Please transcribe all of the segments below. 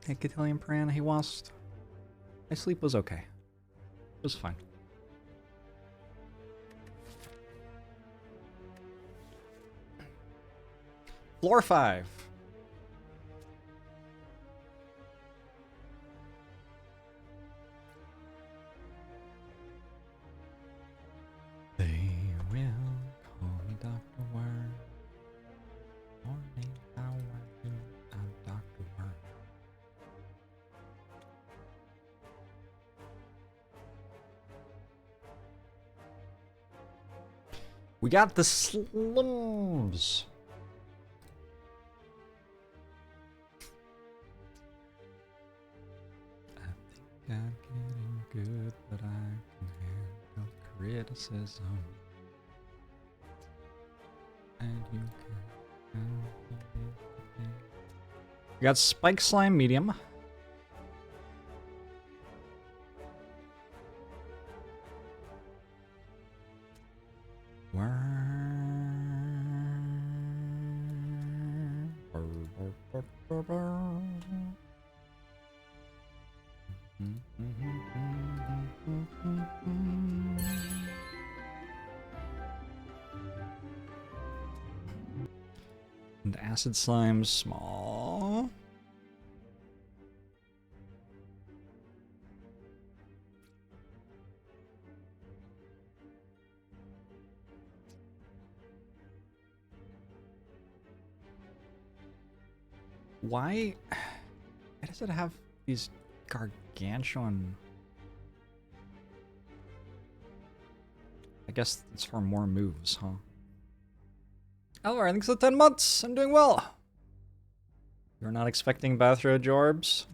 Hey, Cotillion Pran, hey, Wast. My sleep was okay. It was fine. Floor 5. They will call me Dr. Worm. Morning, how are you? I'm Dr. Worm. We got the slums. I think I'm getting good, but I can handle criticism. And you can. We got Spike Slime Medium. And acid slime small. Why does it have these gargantuan? I guess it's for more moves, huh? Elvar, thanks for 10 months. I'm doing well. You're not expecting bathrobejorbs?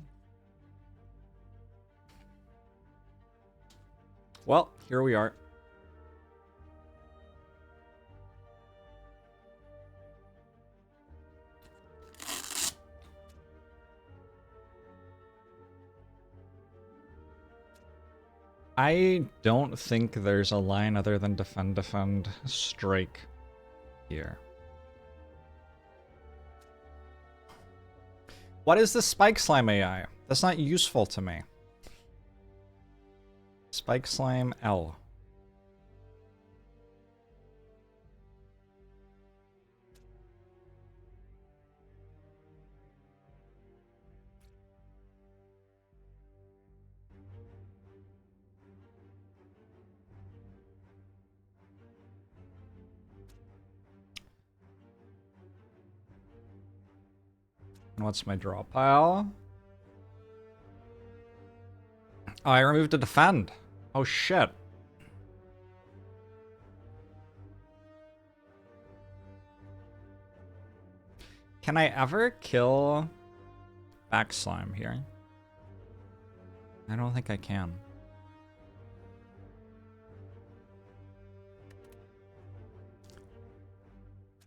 Well, here we are. I don't think there's a line other than defend, defend, strike here. What is the Spike Slime AI? That's not useful to me. Spike Slime L. And what's my draw pile? Oh, I removed a defend. Oh shit. Can I ever kill back slime here? I don't think I can.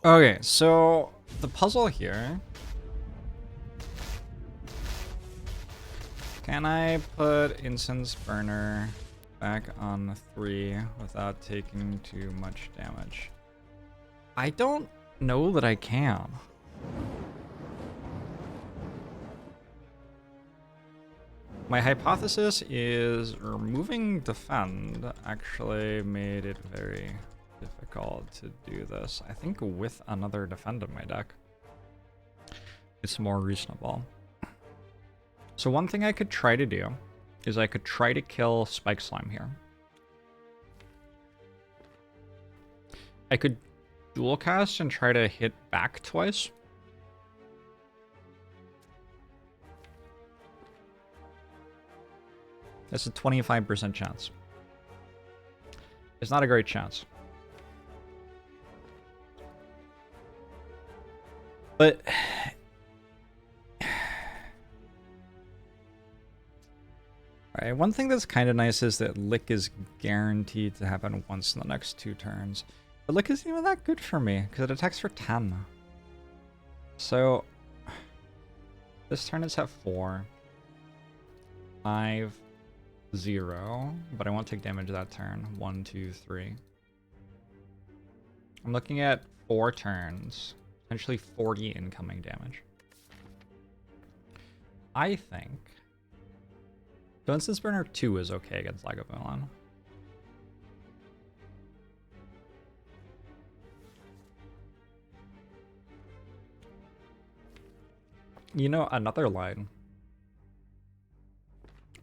Okay, so the puzzle here. Can I put Incense Burner back on 3 without taking too much damage? I don't know that I can. My hypothesis is removing Defend actually made it very difficult to do this. I think with another Defend in my deck, it's more reasonable. So one thing I could try to do is I could try to kill Spike Slime here. I could dual cast and try to hit back twice. That's a 25% chance. It's not a great chance. But alright, one thing that's kind of nice is that Lick is guaranteed to happen once in the next 2 turns. But Lick isn't even that good for me, because it attacks for 10. So, this turn it's at 4. 5, 0. But I won't take damage that turn. 1, 2, 3. I'm looking at 4 turns. Potentially 40 incoming damage. I think Instance Burner 2 is okay against Lagavulin. You know, another line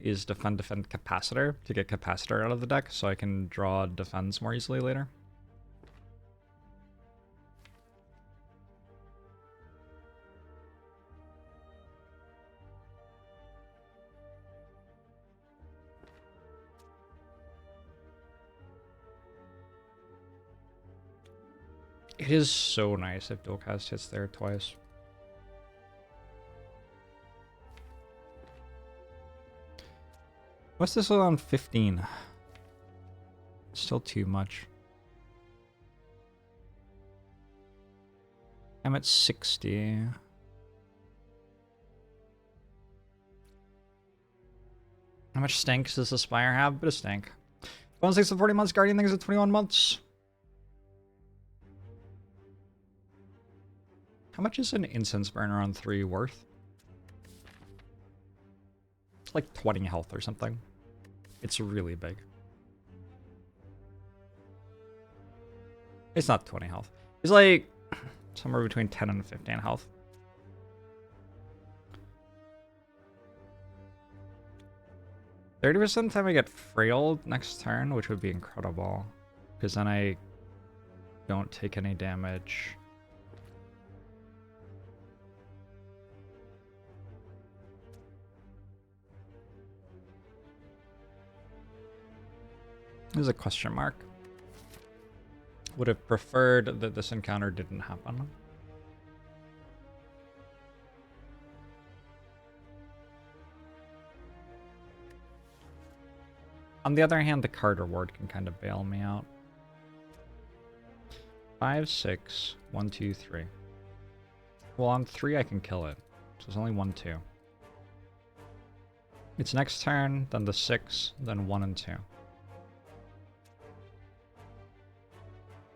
is defend Capacitor to get Capacitor out of the deck so I can draw defense more easily later. It is so nice if dual cast hits there twice. What's this on 15? Still too much. I'm at 60. How much stanks does the Spire have? A bit of stank. 26 to 40 months, Guardian things at 21 months. How much is an Incense Burner on 3 worth? It's like 20 health or something. It's really big. It's not 20 health. It's like somewhere between 10 and 15 health. %30 time I get frailed next turn, which would be incredible. Because then I don't take any damage. There's a question mark. Would have preferred that this encounter didn't happen. On the other hand, the card reward can kind of bail me out. 5, 6, 1, 2, 3. Well, on 3 I can kill it. So it's only 1, 2. It's next turn, then the 6, then 1 and 2.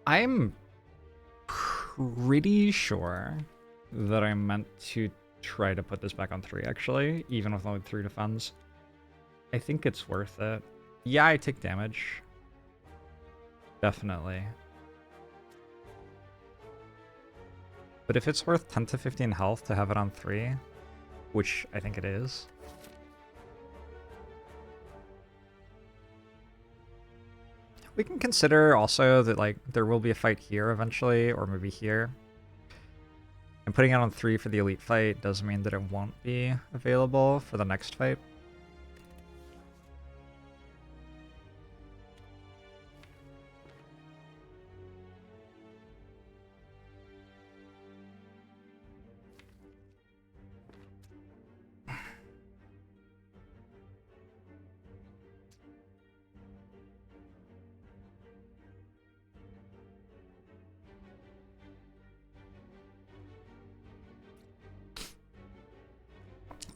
I'm pretty sure that I meant to try to put this back on 3, actually, even with only 3 defense. I think it's worth it. Yeah, I take damage. Definitely. But if it's worth 10 to 15 health to have it on 3, which I think it is, we can consider also that like there will be a fight here eventually, or maybe here. And putting it on 3 for the elite fight does mean that it won't be available for the next fight.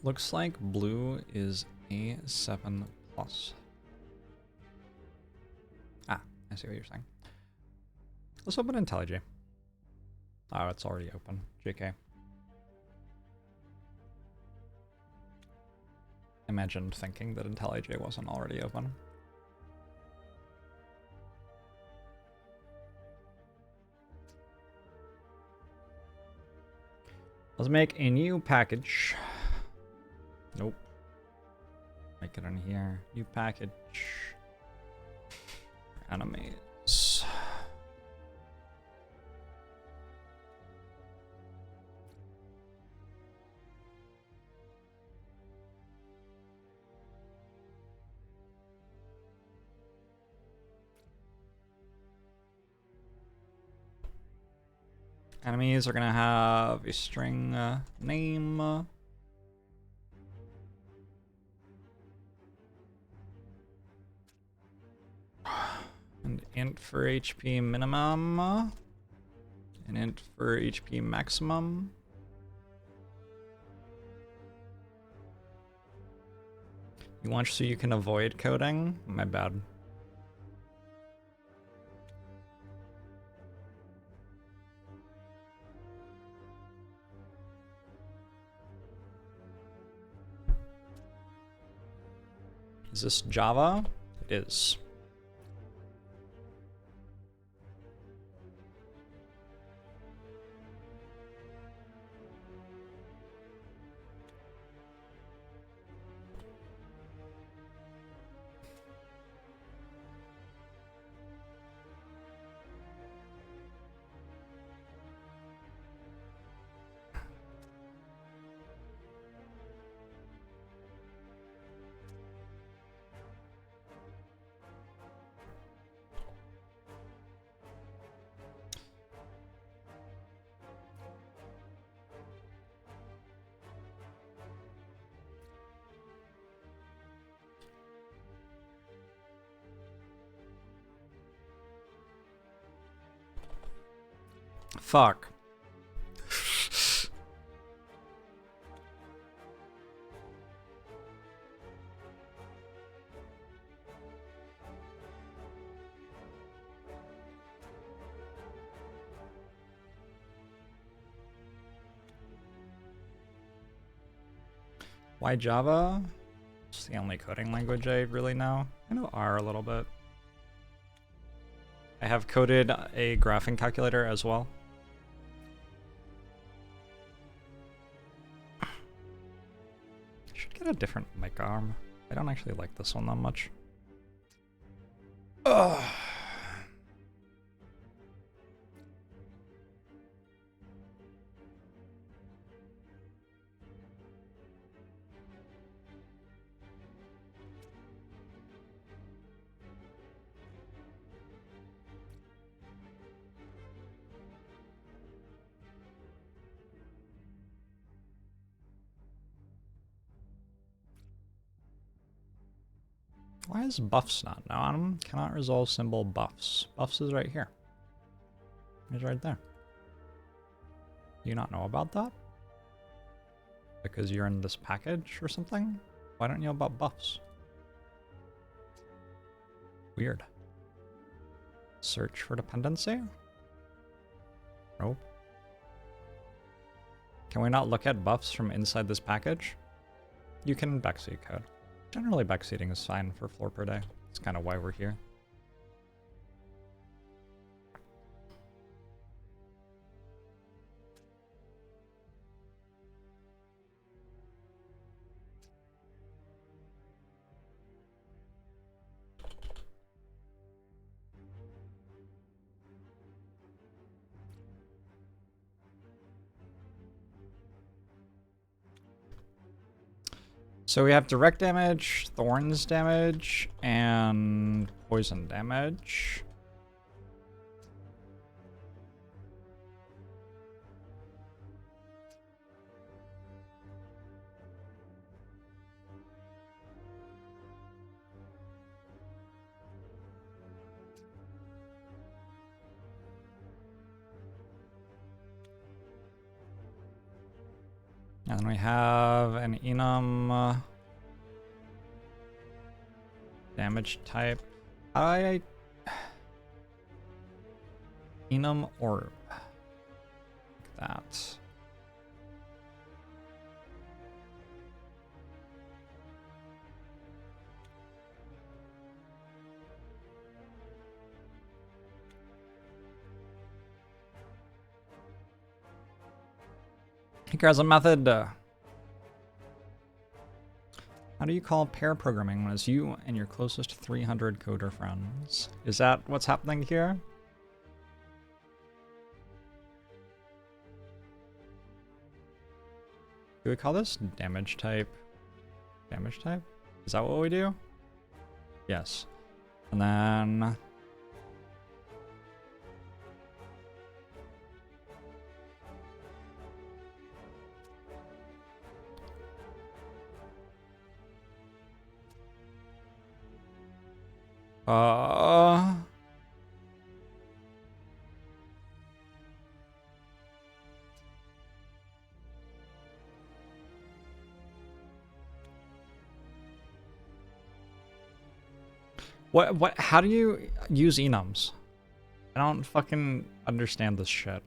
Looks like blue is a 7+. Ah, I see what you're saying. Let's open IntelliJ. Oh, it's already open. JK. Imagine thinking that IntelliJ wasn't already open. Let's make a new package. Nope. Make it in here. New package. Enemies. Enemies are gonna have a string name. And int for HP minimum. And int for HP maximum. You want so you can avoid coding? My bad. Is this Java? It is. Fuck. Why Java? It's the only coding language I really know. I know R a little bit. I have coded a graphing calculator as well. I should get a different mic arm. I don't actually like this one that much. Ugh. Why is buffs not known? Cannot resolve symbol buffs. Buffs is right here. It's right there. Do you not know about that? Because you're in this package or something? Why don't you know about buffs? Weird. Search for dependency? Nope. Can we not look at buffs from inside this package? You can backseat code. Generally, backseating is fine for floor per day. It's kind of why we're here. So we have direct damage, thorns damage, and poison damage. And then we have an enum damage type. Enum orb. Like that. Here's a method. How do you call pair programming when it's you and your closest 300 coder friends? Is that what's happening here? Do we call this damage type? Damage type? Is that what we do? Yes. And then... how do you use enums? I don't fucking understand this shit.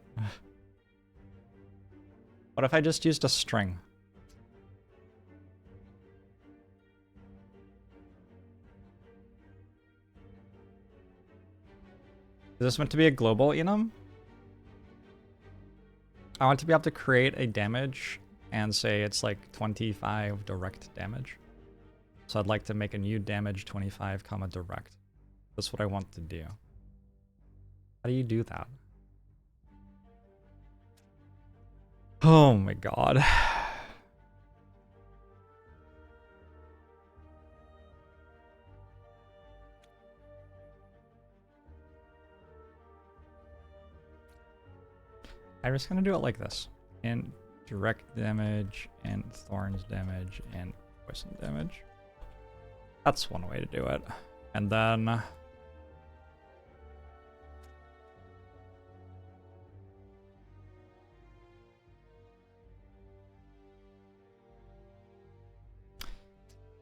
What if I just used a string? Is this meant to be a global enum? I want to be able to create a damage and say it's like 25 direct damage. So I'd like to make a new damage 25 comma direct. That's what I want to do. How do you do that? Oh my god. I'm just gonna do it like this. And direct damage, and thorns damage, and poison damage. That's one way to do it. And then...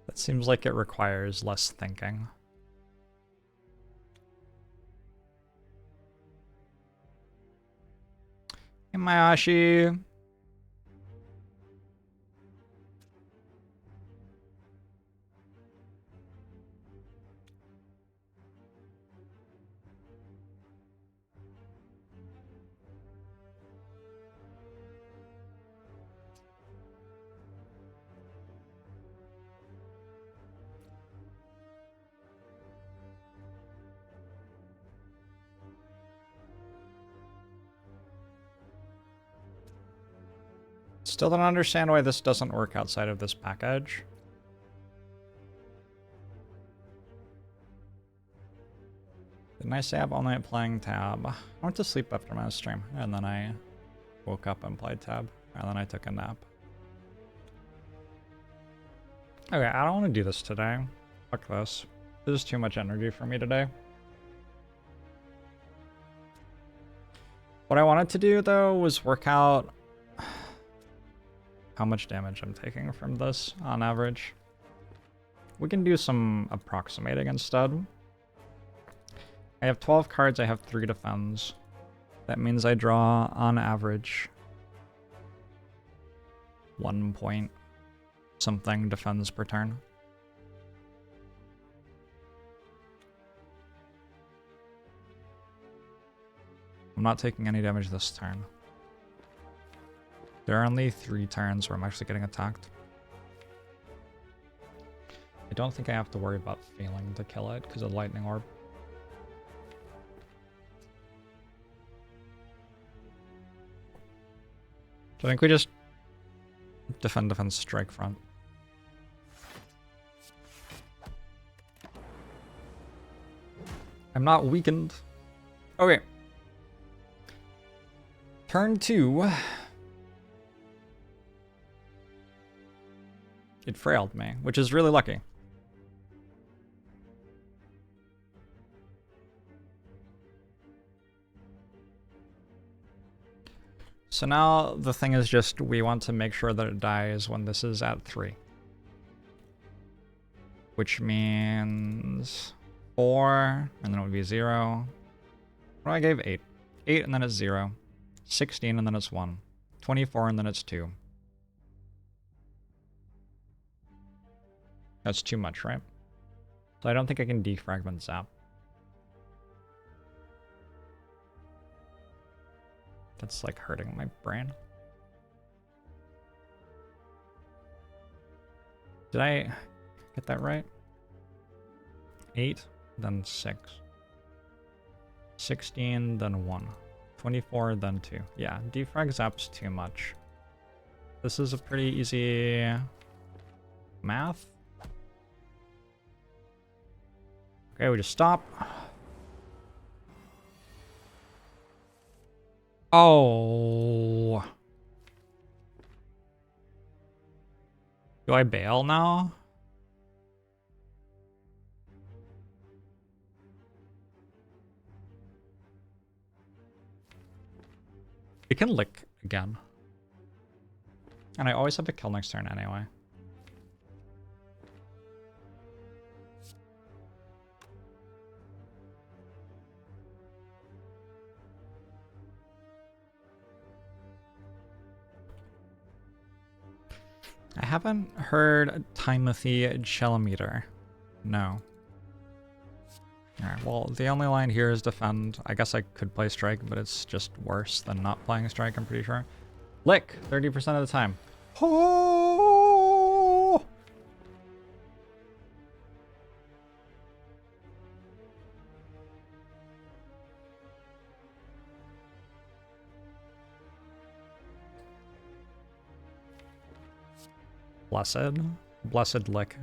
that seems like it requires less thinking. Hey, Mayashi. Still don't understand why this doesn't work outside of this package. Didn't I stay up all night playing tab? I went to sleep after my stream, and then I woke up and played tab, and then I took a nap. Okay, I don't want to do this today. Fuck this. This is too much energy for me today. What I wanted to do, though, was work out how much damage I'm taking from this on average. We can do some approximating instead. I have 12 cards, I have 3 defense. That means I draw, on average, 1 point something defense per turn. I'm not taking any damage this turn. There are only 3 turns where I'm actually getting attacked. I don't think I have to worry about failing to kill it because of Lightning Orb. So I think we just defend, strike front. I'm not weakened. Okay. Turn 2. It frailed me, which is really lucky. So now the thing is just we want to make sure that it dies when this is at 3. Which means 4, and then it would be 0. Well, I gave 8. 8 and then it's 0. 16 and then it's 1. 24 and then it's 2. That's too much, right? So I don't think I can defragment Zap. That's like hurting my brain. Did I get that right? 8, then 6. 16, then 1. 24, then 2. Yeah, defrag Zap's too much. This is a pretty easy math. Okay, we just stop. Oh. Do I bail now? We can lick again. And I always have to kill next turn anyway. I haven't heard Timothy Chalameter. No. Alright, well, the only line here is defend. I guess I could play strike, but it's just worse than not playing strike, I'm pretty sure. Lick, 30% of the time. Oh! Blessed lick.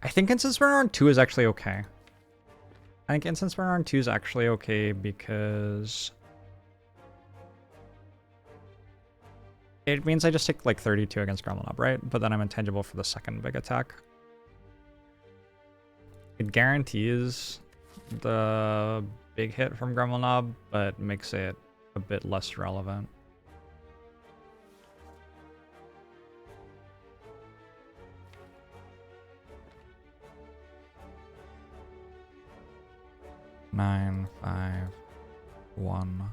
I think Instance Burner on 2 is actually okay. I think Instance Burner on 2 is actually okay because it means I just take like 32 against Gremlin Up, right? But then I'm intangible for the second big attack. It guarantees the big hit from Gremlin Knob, but makes it a bit less relevant. Nine, 5, 1.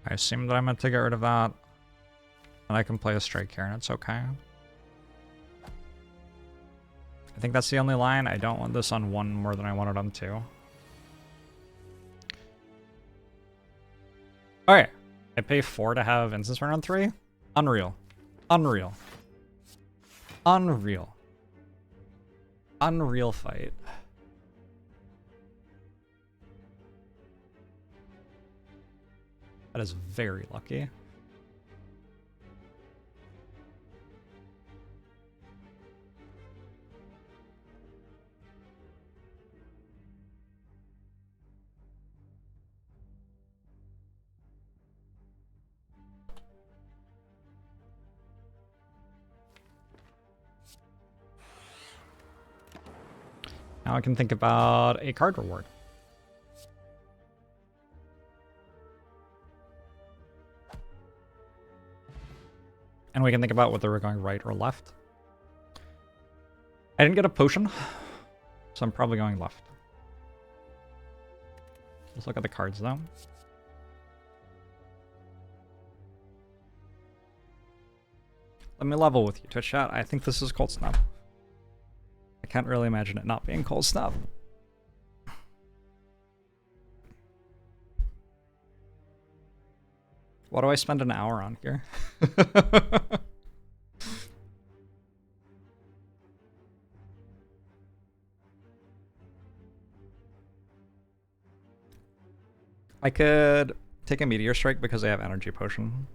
I assume that I meant to get rid of that. And I can play a strike here and it's okay. I think that's the only line. I don't want this on 1 more than I want it on 2. Alright. I pay 4 to have Instance Burn on 3? Unreal. Unreal. Unreal. Unreal fight. That is very lucky. Now I can think about a card reward. And we can think about whether we're going right or left. I didn't get a potion, so I'm probably going left. Let's look at the cards though. Let me level with you, Twitch chat. I think this is Cold Snap. I can't really imagine it not being Cold Snap. What do I spend an hour on here? I could take a Meteor Strike because I have Energy Potion.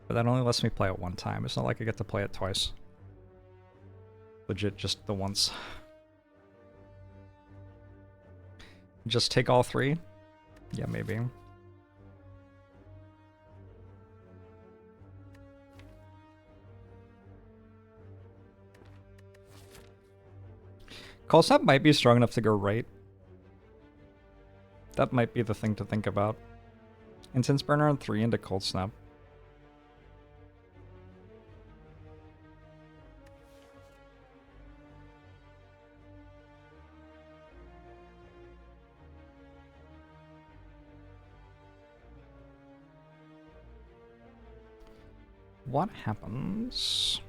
But that only lets me play it 1 time. It's not like I get to play it twice. Legit, just the once. Just take all 3? Yeah, maybe. Cold Snap might be strong enough to go right. That might be the thing to think about. Instance Burner on 3 into Cold Snap. What happens?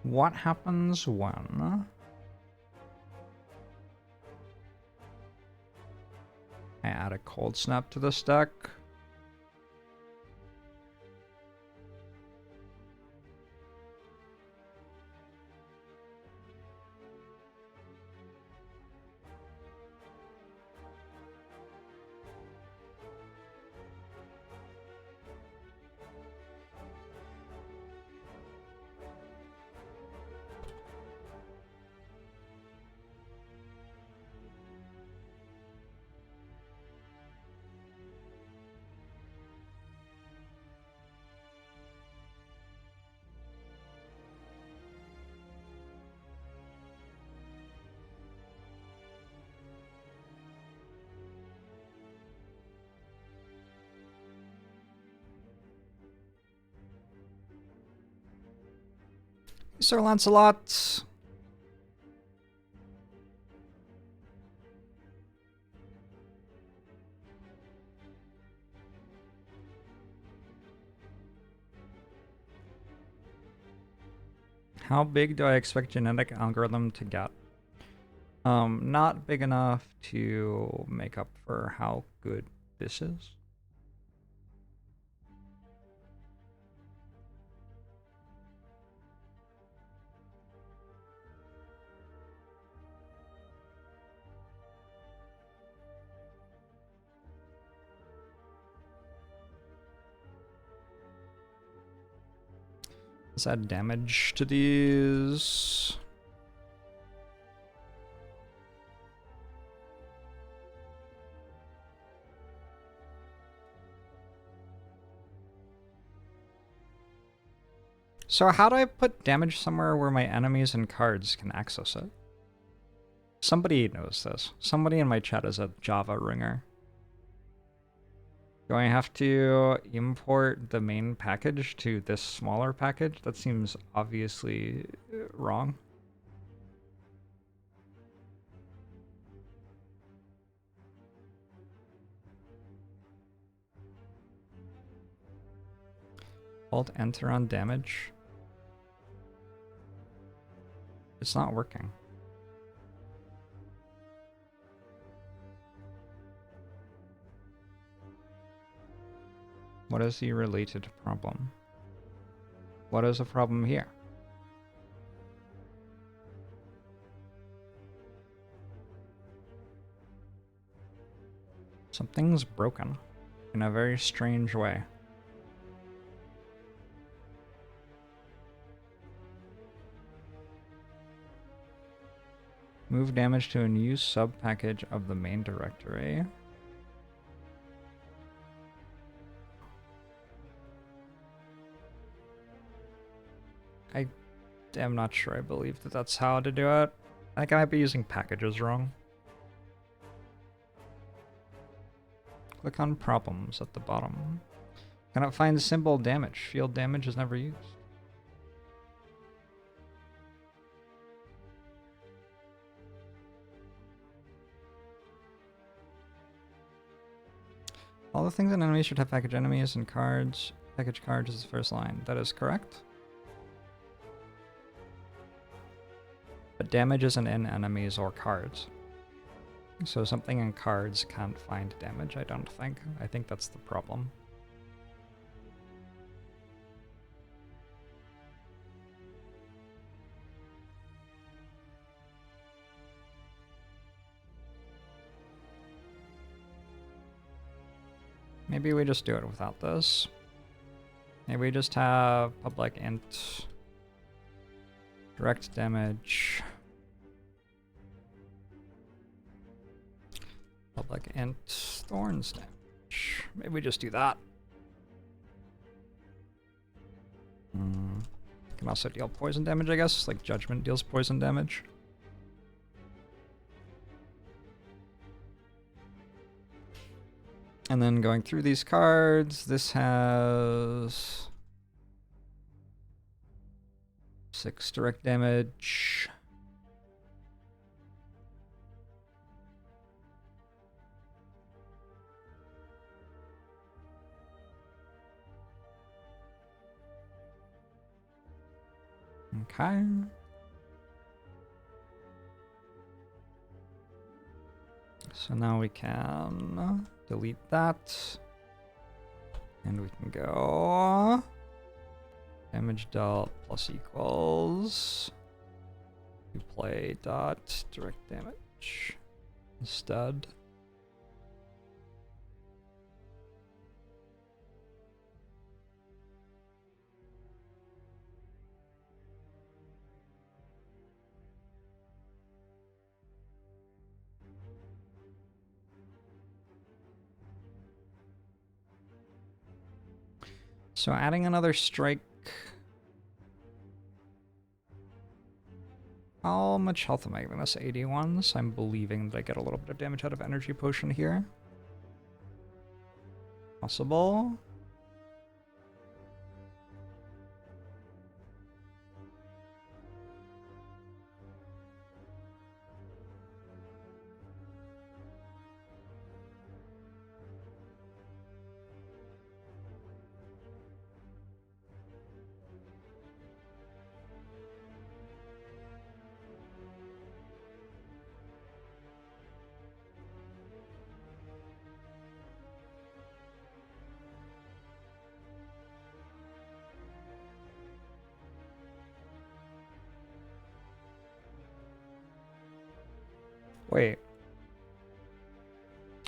What happens when I add a Cold Snap to this deck? Sir Lancelot. How big do I expect genetic algorithm to get? Not big enough to make up for how good this is. Let's add damage to these. So how do I put damage somewhere where my enemies and cards can access it? Somebody knows this. Somebody in my chat is a Java ringer. Do I have to import the main package to this smaller package? That seems obviously wrong. Alt enter on damage. It's not working. What is the related problem? What is the problem here? Something's broken in a very strange way. Move damage to a new sub-package of the main directory. I am not sure I believe that that's how to do it. I think I might be using packages wrong. Click on problems at the bottom. Cannot find symbol damage. Field damage is never used. All the things in enemies should have package enemies and cards. Package cards is the first line. That is correct. But damage isn't in enemies or cards. So something in cards can't find damage, I don't think. I think that's the problem. Maybe we just do it without this. Maybe we just have public int direct damage. Public int thorns damage. Maybe we just do that. Can also deal poison damage, I guess. Like Judgment deals poison damage. And then going through these cards, this has 6 direct damage. Okay. So now we can delete that. And we can go damage dealt plus equals to play dot direct damage instead. So adding another strike. How much health am I giving this? 81, so I'm believing that I get a little bit of damage out of energy potion here. Possible. Wait.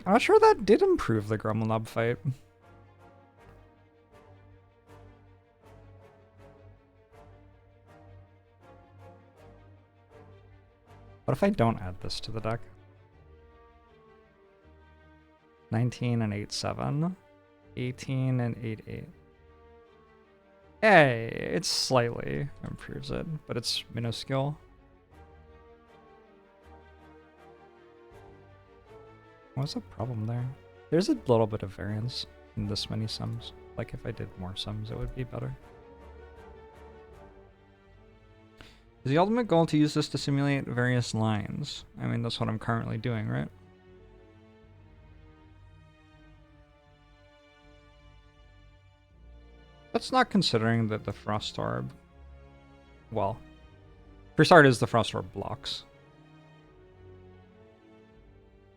I'm not sure that did improve the Gremlin Knob fight. What if I don't add this to the deck? 19 and 8-7. 18 and 8-8. Hey, it slightly improves it, but it's minuscule. What's the problem there? There's a little bit of variance in this many sums. Like if I did more sums, it would be better. Is the ultimate goal to use this to simulate various lines? I mean, that's what I'm currently doing, right? That's not considering that the Frost Orb... Well, for starters, the Frost Orb blocks.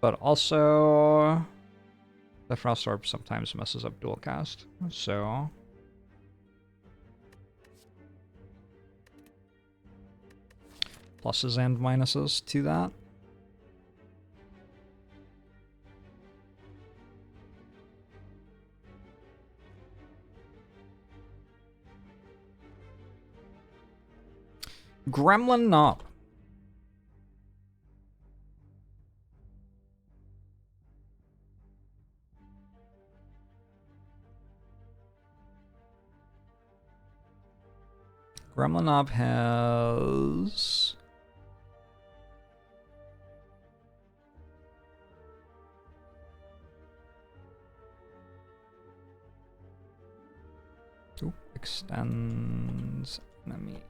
But also, the Frost Orb sometimes messes up dual cast, so... Pluses and minuses to that. Gremlin Knob. Gremlin Knob has... Ooh, extends enemy.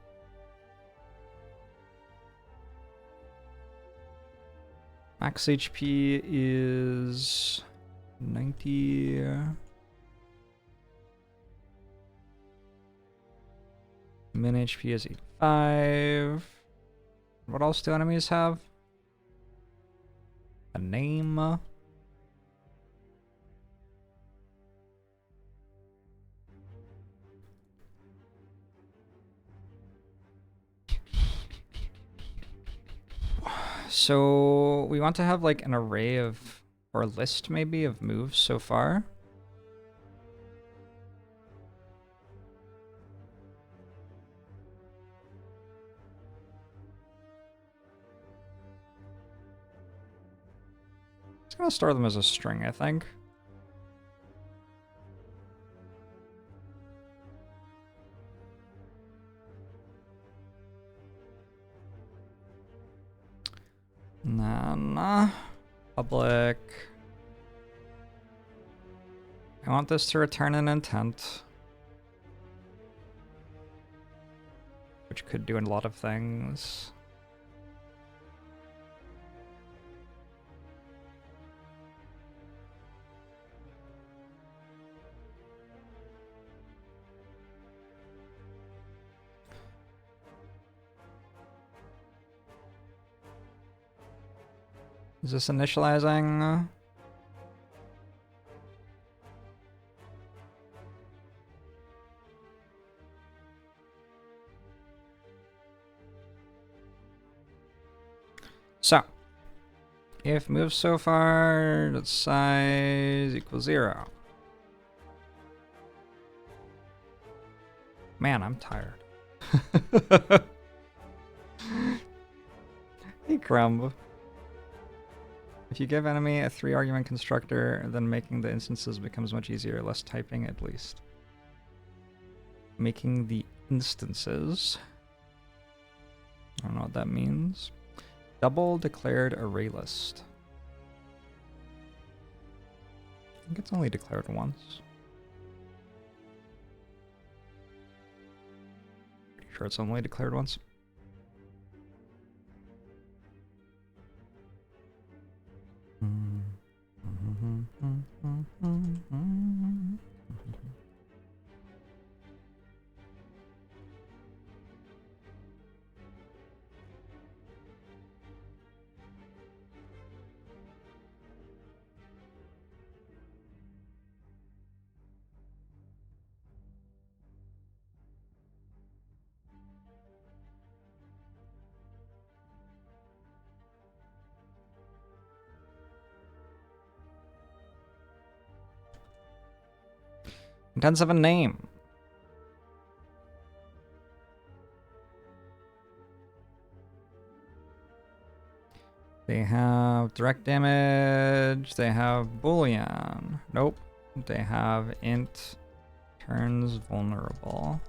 Max HP is 90. Min HP is 85. What else do enemies have? A name. So we want to have like an array of, or a list maybe of moves so far. It's gonna store them as a string, I think. And then public. I want this to return an intent, which could do a lot of things. Is this initializing? So, if move so far, its size equals 0. Man, I'm tired. Hey, Crumb. If you give enemy a 3-argument constructor, then making the instances becomes much easier, less typing at least. Making the instances. I don't know what that means. Double declared array list. I think it's only declared once. Pretty sure it's only declared once. Intensive a name. They have direct damage. They have Boolean. Nope. They have int turns vulnerable.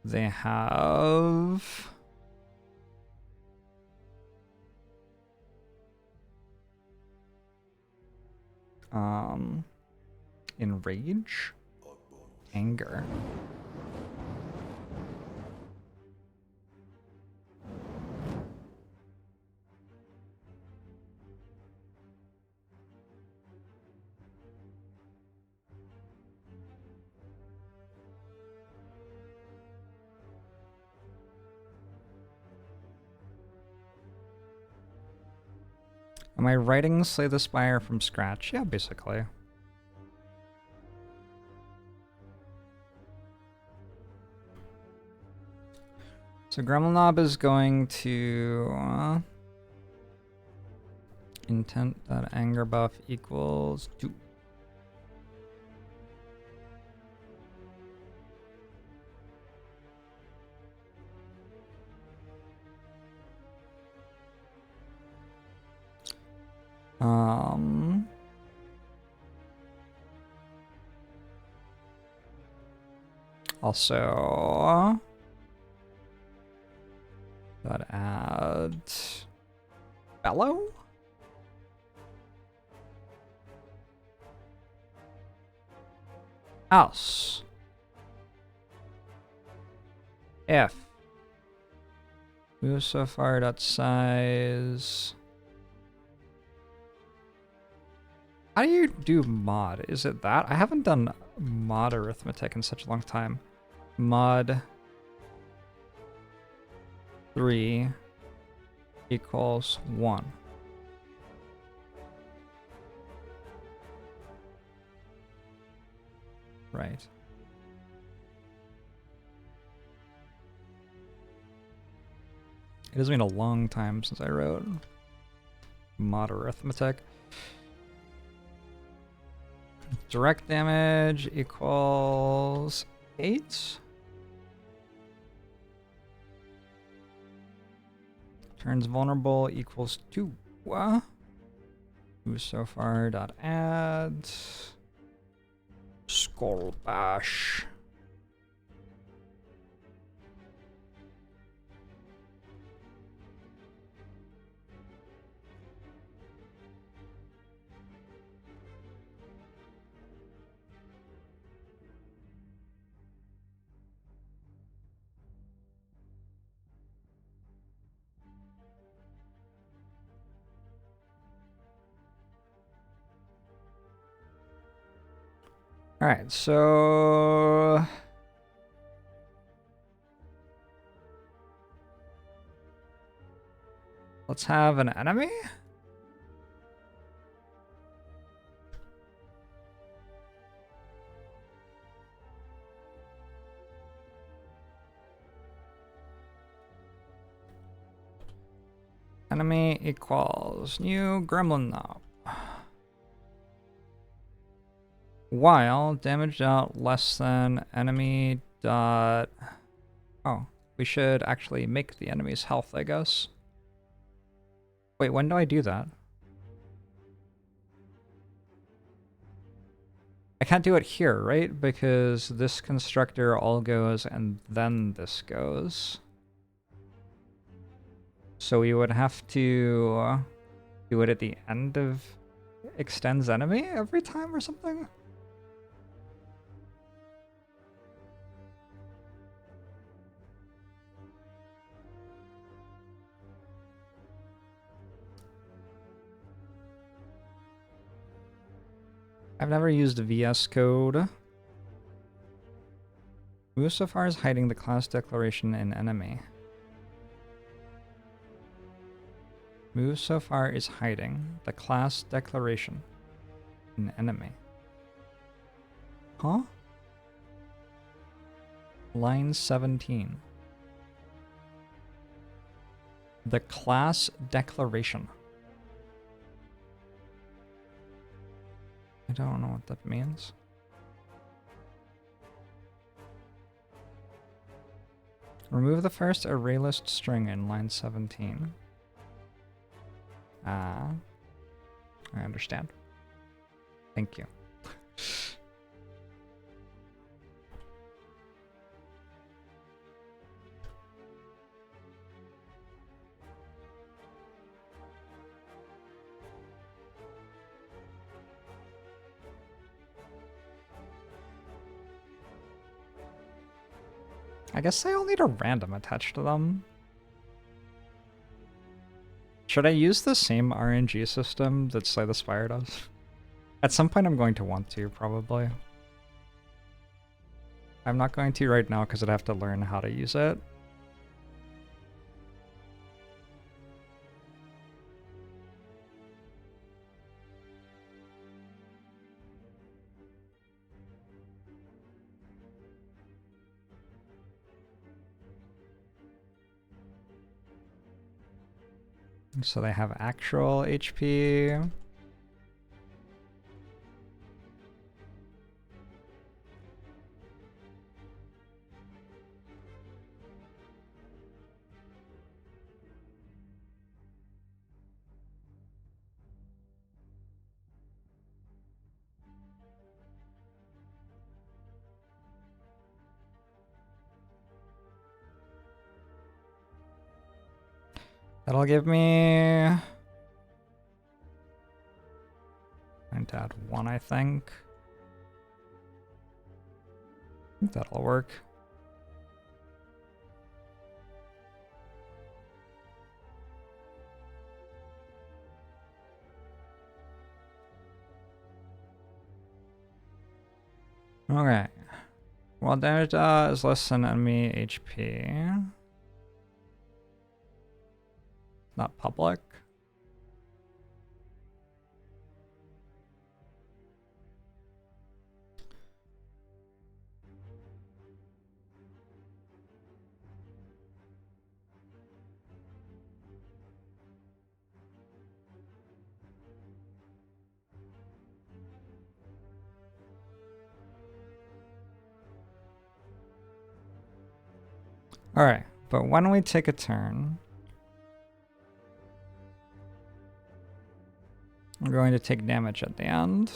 They have enrage, anger. Am I writing Slay the Spire from scratch? Yeah, basically. So Gremlinob is going to intent.anger buff equals 2. Also, that add bellow? Else, if move so far dot size. How do you do mod? Is it that? I haven't done mod arithmetic in such a long time. Mod 3 equals 1. Right. It has been a long time since I wrote mod arithmetic. Direct damage equals 8. Turns vulnerable equals 2. Move so far dot add skull bash. All right, so let's have an enemy. Enemy equals new Gremlinob. While damage out less than enemy dot. Oh, we should actually make the enemy's health, I guess. Wait, when do I do that? I can't do it here, right? Because this constructor all goes and then this goes. So we would have to do it at the end of extends enemy every time or something? I've never used VS Code. Move so far as hiding the class declaration in enemy. Move so far is hiding the class declaration in enemy. Huh? Line 17. The class declaration. don't know what that means. Remove the first array list string in line 17. I understand. Thank you. I guess they all need a random attached to them. Should I use the same RNG system that Slay the Spire does? At some point I'm going to want to, probably. I'm not going to right now because I'd have to learn how to use it. So they have actual HP. That'll give me... I'm going to add 1, I think. I think that'll work. Okay. Well, damage is less than enemy HP. Not public. All right, but when we take a turn, we're going to take damage at the end.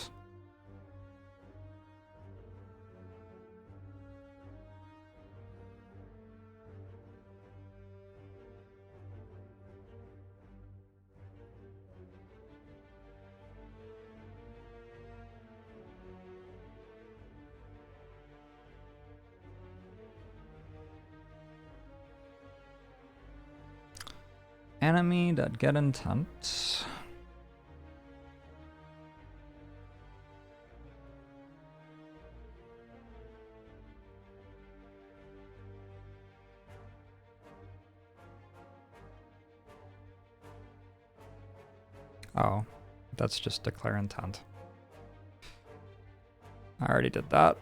Enemy.get intent. Oh, that's just declare intent. I already did that.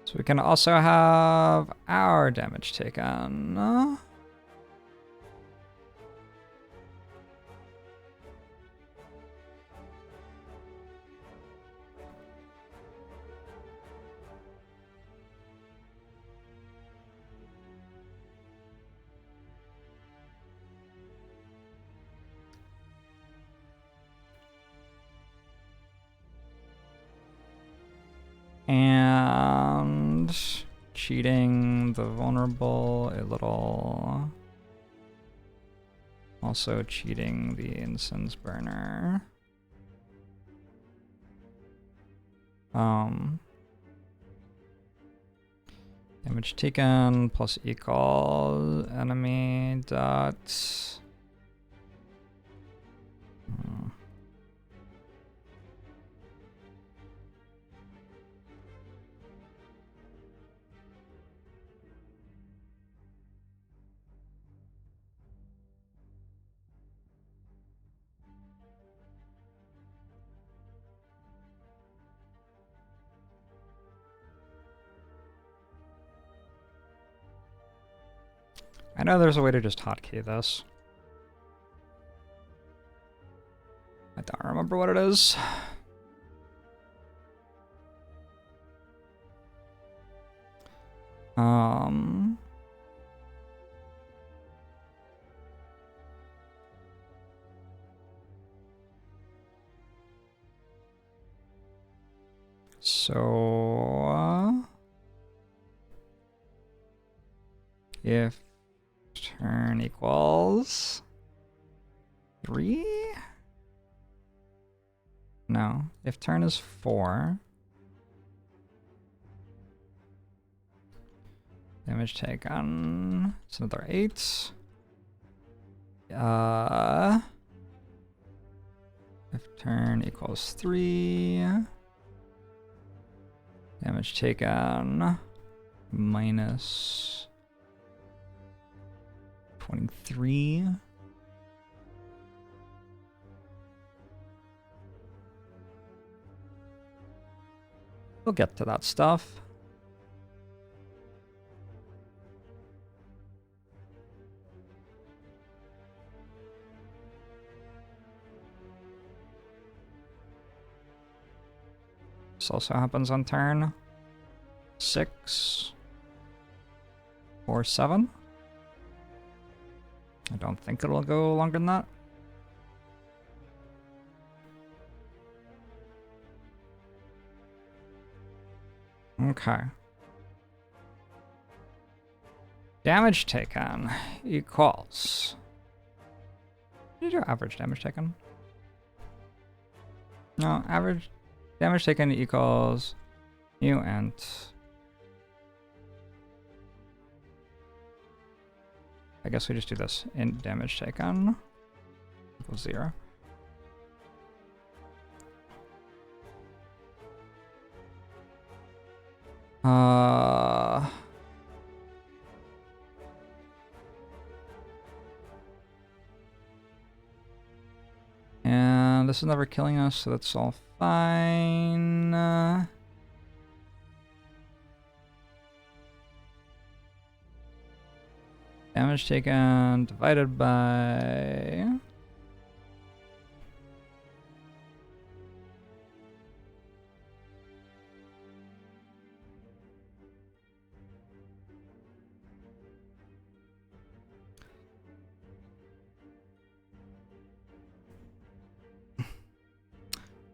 So we can also have our damage taken. And cheating the vulnerable a little. Also cheating the incense burner. Damage taken plus equal enemy dot. I know there's a way to just hotkey this. I don't remember what it is. So if turn equals 3? No, if turn is 4, damage taken, it's another 8. If turn equals 3, damage taken minus 23. We'll get to that stuff. This also happens on turn 6 or 7. I don't think it'll go longer than that. Okay. Damage taken equals... Did you do average damage taken? No, average damage taken equals new int. I guess we just do this. Int damage taken equals 0. And this is never killing us, so that's all fine. Damage taken divided by...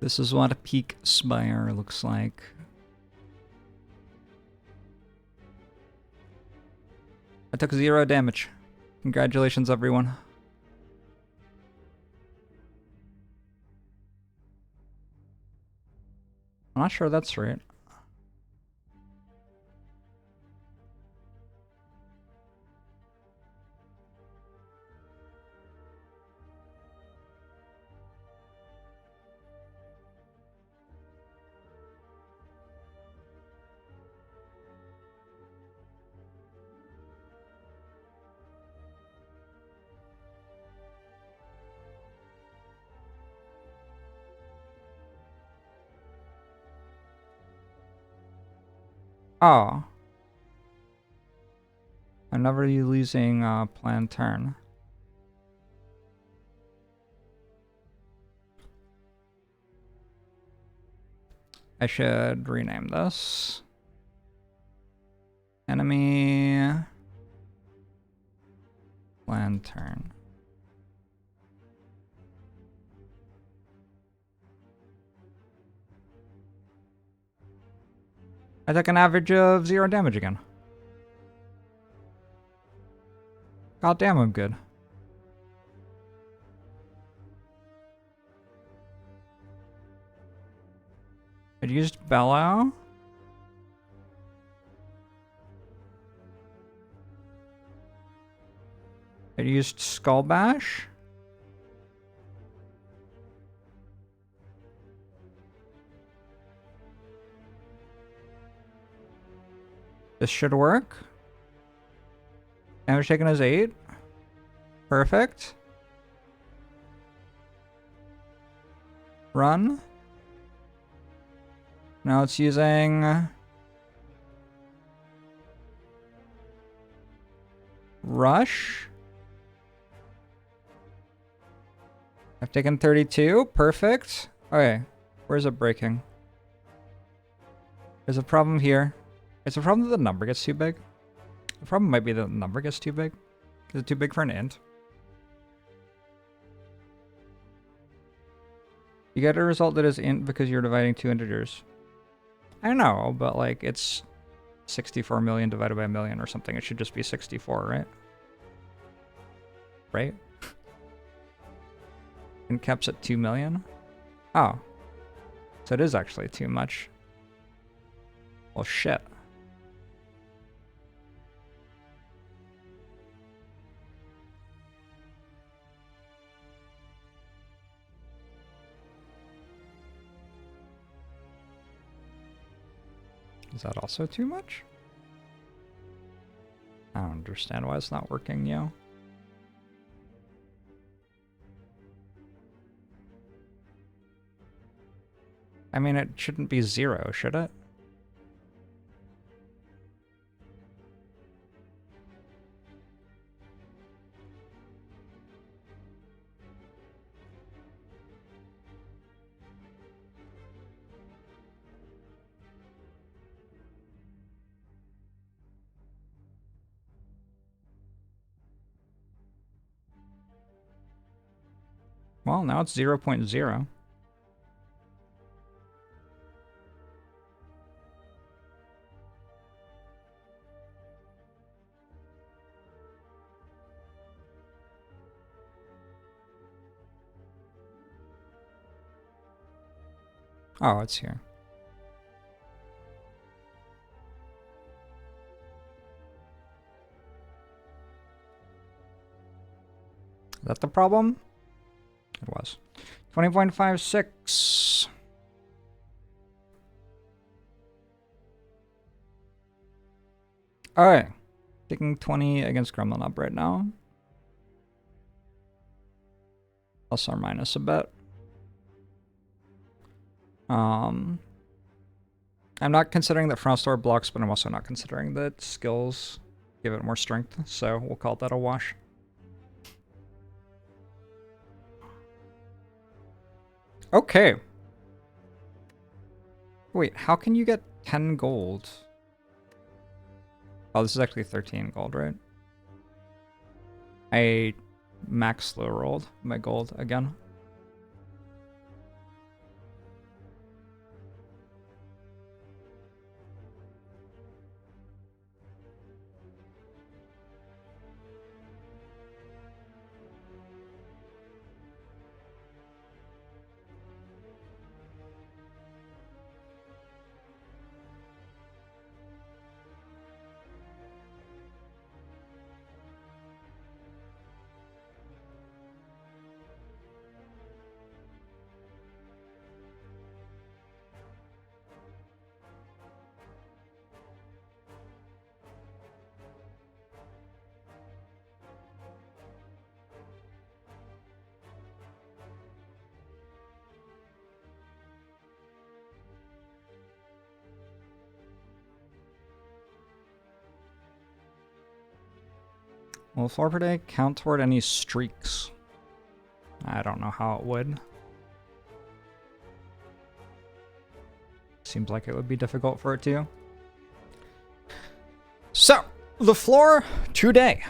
This is what a peak Spire looks like. I took 0 damage. Congratulations, everyone. I'm not sure that's right. Oh. I'm never using planned turn. I should rename this. Enemy planned turn. I took an average of 0 damage again. God damn, I'm good. I used Bellow. I used Skull Bash. This should work. Damage taken is 8. Perfect. Run. Now it's using Rush. I've taken 32. Perfect. Okay. Where's it breaking? There's a problem here. It's a problem that the number gets too big. The problem might be that the number gets too big. Is it too big for an int? You get a result that is int because you're dividing two integers. I know, but like it's 64 million divided by a million or something. It should just be 64, right? Right? And caps at 2 million? Oh. So it is actually too much. Well, shit. Is that also too much? I don't understand why it's not working, yo. I mean, it shouldn't be 0, should it? Well, now it's 0.0. Oh, it's here. Is that the problem? It was. 20.56. Alright. Taking 20 against Gremlin up right now. Plus or minus a bit. I'm not considering that front door blocks, but I'm also not considering that skills give it more strength, so we'll call that a wash. Okay. Wait, how can you get 10 gold? Oh, this is actually 13 gold, right? I max slow rolled my gold again. Will floorperday count toward any streaks? I don't know how it would. Seems like it would be difficult for it to. So, the floor today.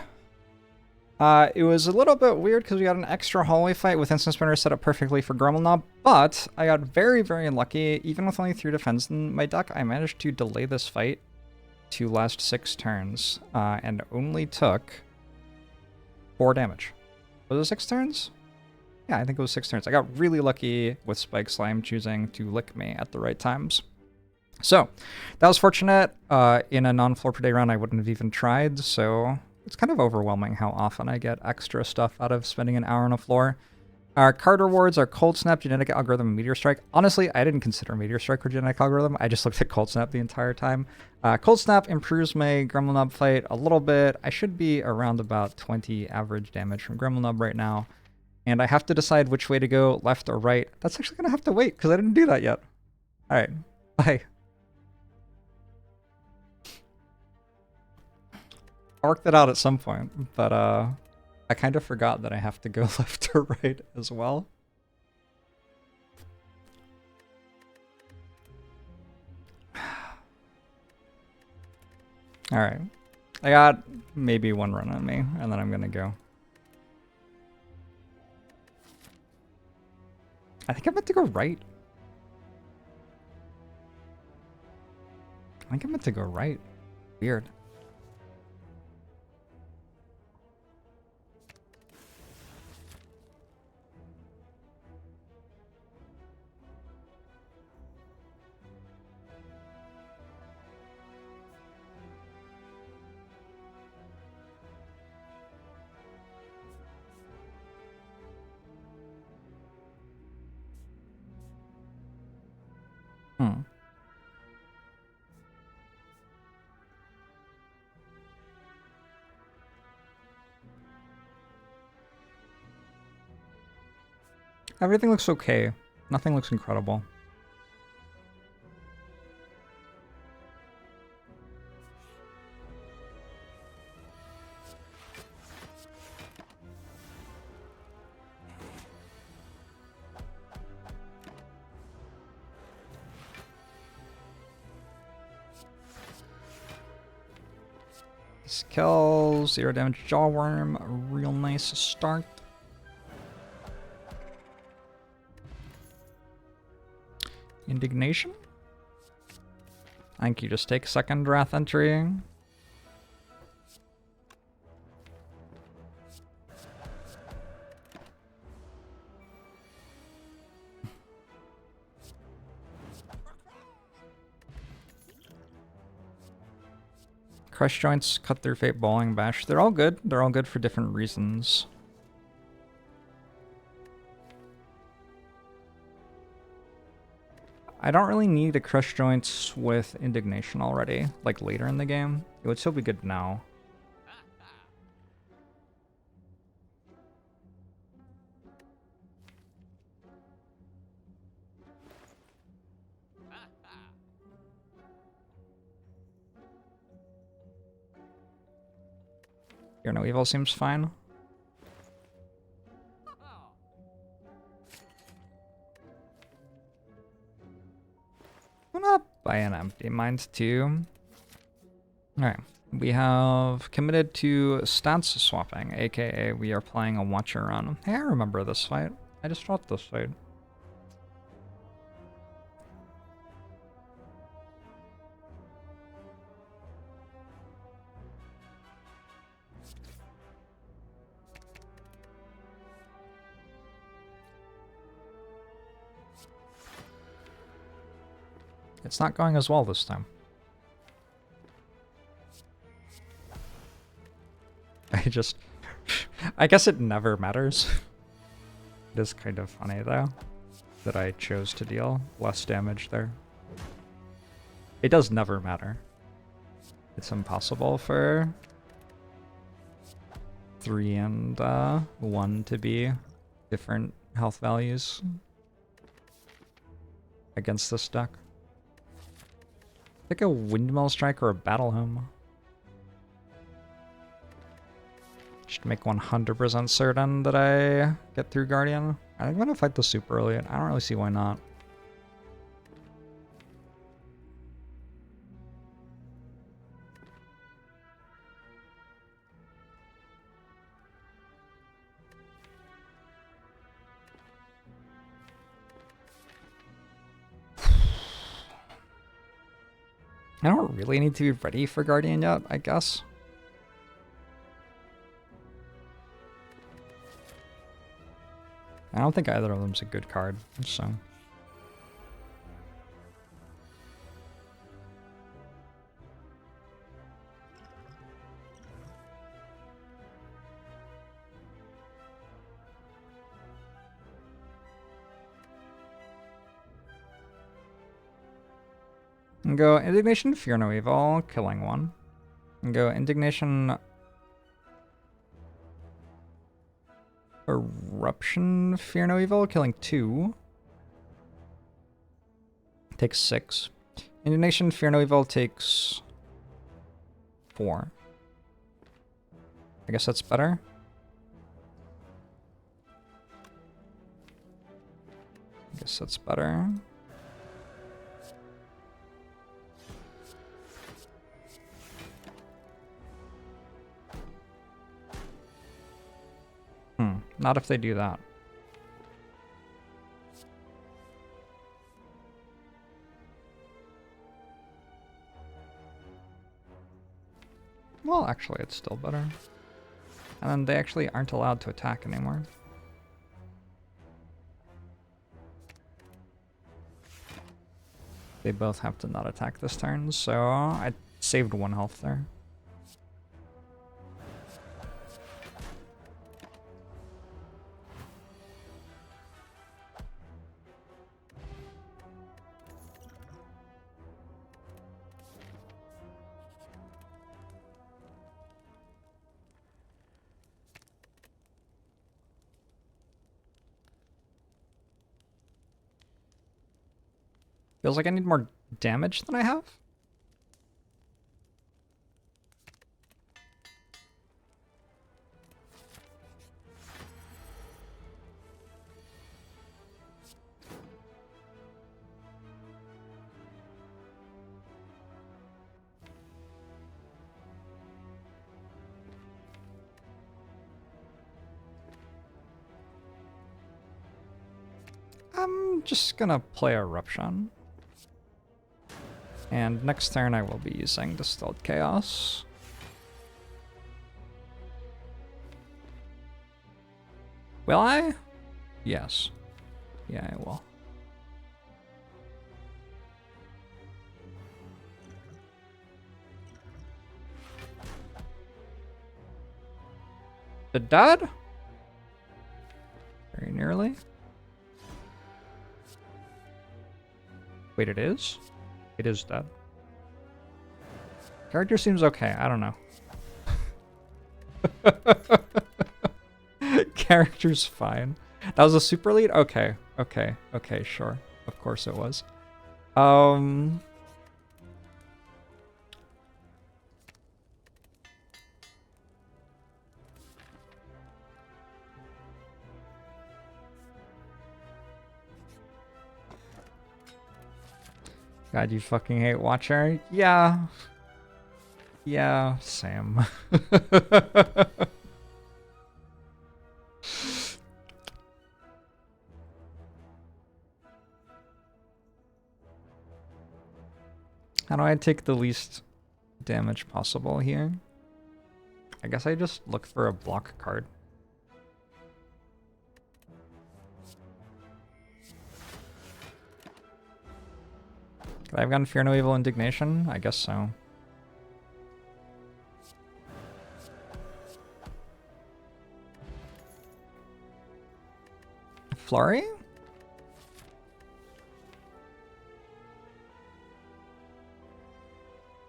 It was a little bit weird because we got an extra hallway fight with instant spinner set up perfectly for Grummelknob, but I got very, very lucky. Even with only 3 defense in my deck, I managed to delay this fight to last 6 turns, and only took 4 damage. Was it 6 turns? Yeah, I think it was 6 turns. I got really lucky with Spike Slime choosing to lick me at the right times. So, that was fortunate. In a non-floor per day round, I wouldn't have even tried, so it's kind of overwhelming how often I get extra stuff out of spending an hour on a floor. Our card rewards are Cold Snap, Genetic Algorithm, and Meteor Strike. Honestly, I didn't consider Meteor Strike or Genetic Algorithm. I just looked at Cold Snap the entire time. Cold Snap improves my Gremlin fight a little bit. I should be around about 20 average damage from Gremlin right now. And I have to decide which way to go, left or right. That's actually going to have to wait because I didn't do that yet. All right, bye. I'll work that out at some point, but I kind of forgot that I have to go left to right as well. Alright. I got maybe one run on me, and then I'm gonna go. I think I meant to go right. I think I meant to go right. Weird. Hmm. Everything looks okay. Nothing looks incredible. This kills, 0 damage jawworm, a real nice start. Indignation? I think you just take second Wrath entry. Crush Joints, Cut Through Fate, Bowling Bash. They're all good. They're all good for different reasons. I don't really need a Crush Joints with Indignation already, like later in the game. It would still be good now. Fear No Evil seems fine. I'm gonna buy an Empty Mind too. Alright, we have committed to stats swapping, aka we are playing a Watcher run. Hey, I remember this fight. I just fought this fight. It's not going as well this time. I guess it never matters. It is kind of funny though, that I chose to deal less damage there. It does never matter. It's impossible for 3 and 1 to be different health values against this deck. Like a Windmill Strike or a Battle Hymn. Just to make 100% certain that I get through Guardian. I'm gonna fight the super early. I don't really see why not. I don't really need to be ready for Guardian yet, I guess. I don't think either of them's a good card, so... And go Indignation, Fear No Evil, killing 1. And go Indignation, Eruption, Fear No Evil, killing 2. Takes 6. Indignation, Fear No Evil takes 4. I guess that's better. I guess that's better. Not if they do that. Well, actually, it's still better. And then they actually aren't allowed to attack anymore. They both have to not attack this turn, so I saved 1 health there. Feels like I need more damage than I have. I'm just gonna play Eruption. And next turn I will be using Distilled Chaos. Will I? Yes. Yeah, I will. The dead? Very nearly. Wait, it is? It is dead. Character seems okay. I don't know. Character's fine. That was a super lead? Okay. Okay. Okay, sure. Of course it was. God, you fucking hate Watcher? Yeah. Yeah, Sam. How do I take the least damage possible here? I guess I just look for a block card. Could I have gotten Fear No Evil Indignation? I guess so. Flurry?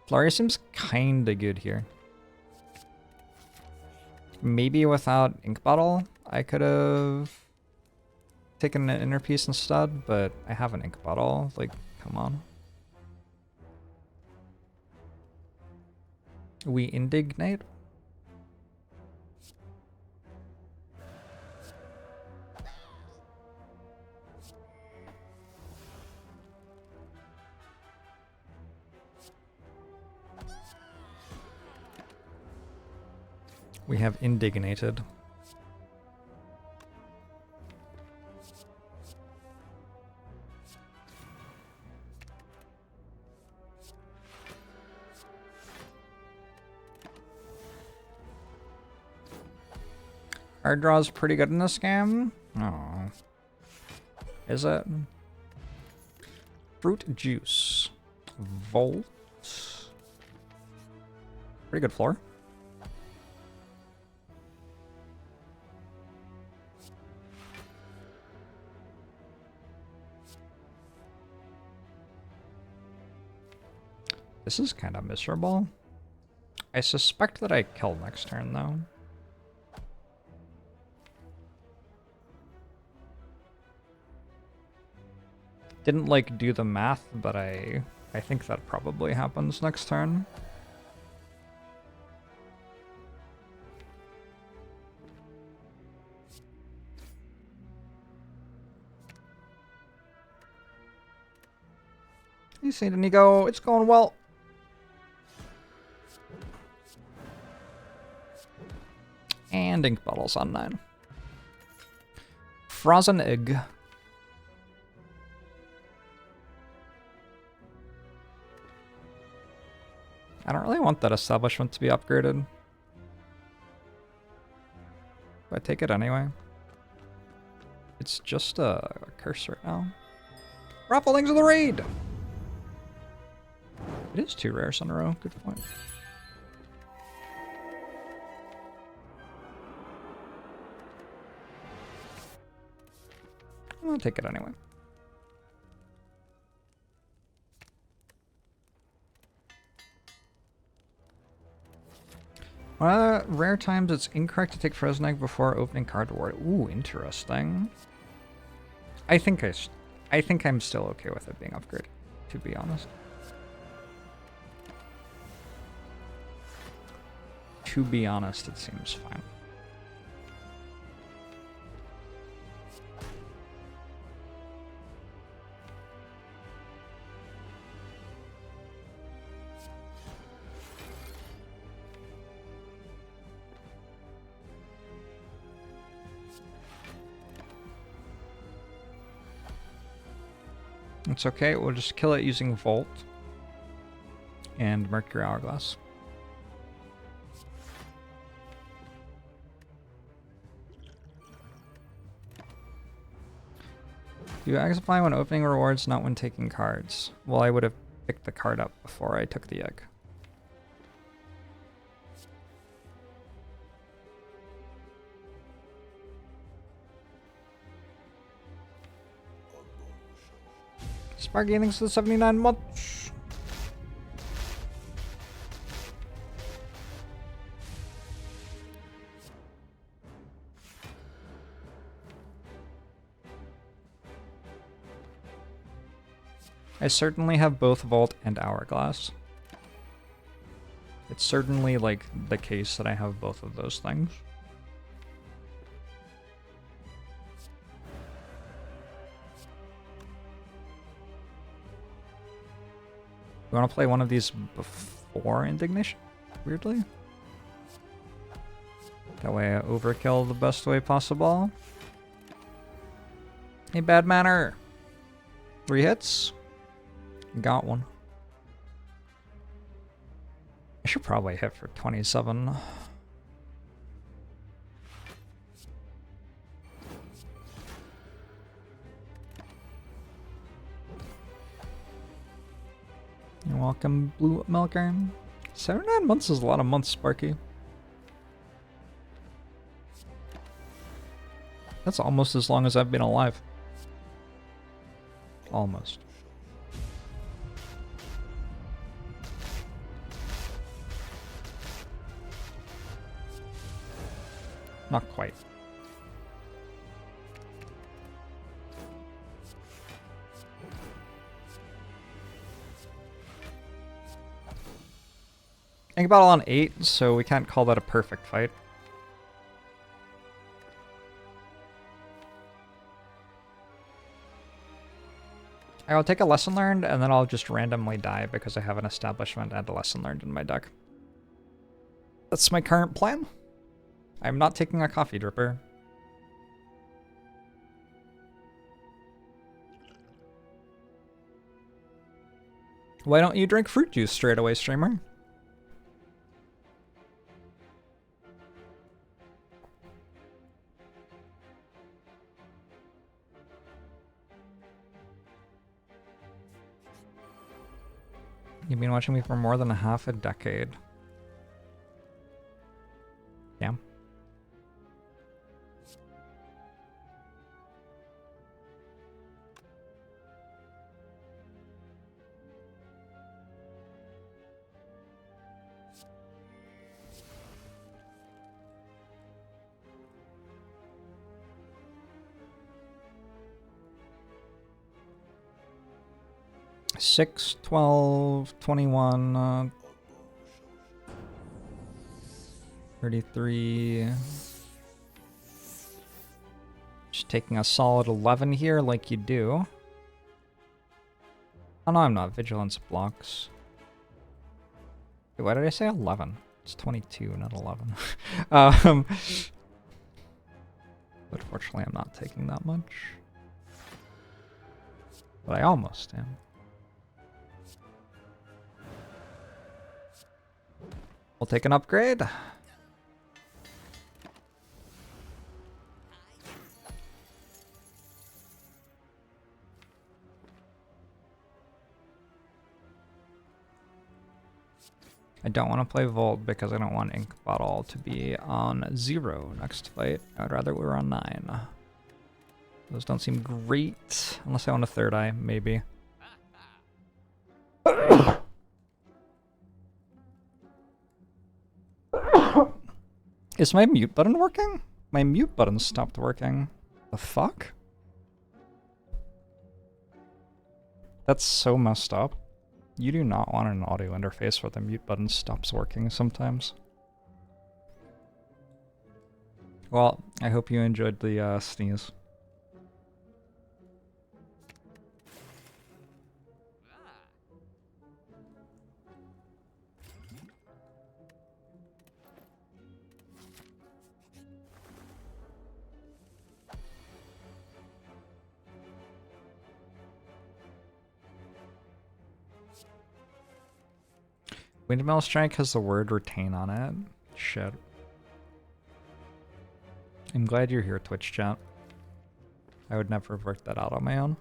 Flurry seems kinda good here. Maybe without Ink Bottle, I could have taken an Inner Piece instead, but I have an Ink Bottle. Like, come on. We indignate? We have indignated. Card draw is pretty good in this game. Oh. Is it? Fruit Juice. Volt. Pretty good floor. This is kind of miserable. I suspect that I kill next turn, though. Didn't, like, do the math, but I think that probably happens next turn. You see Nico, it's going well. And ink bottles on 9. Frozen egg. I don't really want that establishment to be upgraded. But I take it anyway. It's just a curse right now. Rafflings of the raid! It is 2 rares in a row. Good point. I'll take it anyway. Rare times it's incorrect to take frozen egg before opening card reward. Ooh, interesting. I think I'm still okay with it being upgraded, to be honest. To be honest, it seems fine. It's okay, we'll just kill it using Volt and Mercury Hourglass. Do eggs apply when opening rewards, not when taking cards? Well, I would have picked the card up before I took the egg. Sparky, thanks for the 79 months. I certainly have both Vault and Hourglass. It's certainly like the case that I have both of those things. You want to play one of these before Indignation? Weirdly. That way I overkill the best way possible. Hey, Bad Manner. 3 hits. Got one. I should probably hit for 27. You're welcome, Blue Milker. 79 months is a lot of months, Sparky. That's almost as long as I've been alive. Almost. Not quite. Think about it on 8, so we can't call that a perfect fight. I'll take a lesson learned, and then I'll just randomly die because I have an establishment and a lesson learned in my deck. That's my current plan. I'm not taking a coffee dripper. Why don't you drink fruit juice straight away, streamer? You've been watching me for more than half a decade. Yeah. Six, 12, 21, 33. Just taking a solid 11 here like you do. Oh no, I'm not. Vigilance blocks. Wait, why did I say 11? It's 22, not 11. But fortunately, I'm not taking that much. But I almost am. We'll take an upgrade. I don't want to play Volt because I don't want Ink Bottle to be on 0 next fight. I would rather we were on 9. Those don't seem great. Unless I want a third eye, maybe. Is my mute button working? My mute button stopped working. The fuck? That's so messed up. You do not want an audio interface where the mute button stops working sometimes. Well, I hope you enjoyed the sneeze. Windmill Strike has the word retain on it. Shit. I'm glad you're here, Twitch chat. I would never have worked that out on my own.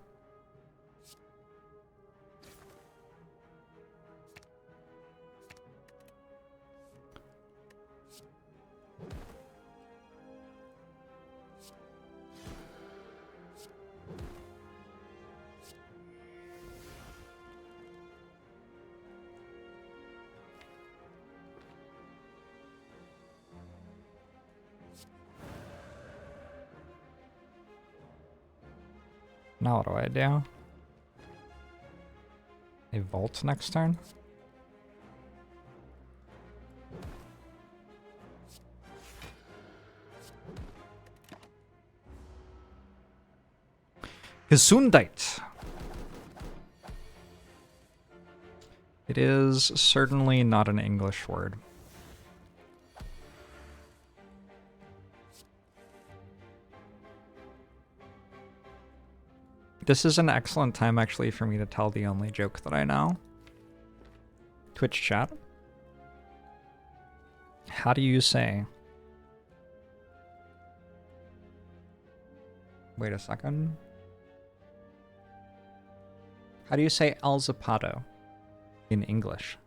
Now what do I do? A Volt next turn? Gesundheit. It is certainly not an English word. This is an excellent time, actually, for me to tell the only joke that I know. Twitch chat. How do you say... Wait a second. How do you say El Zapato in English?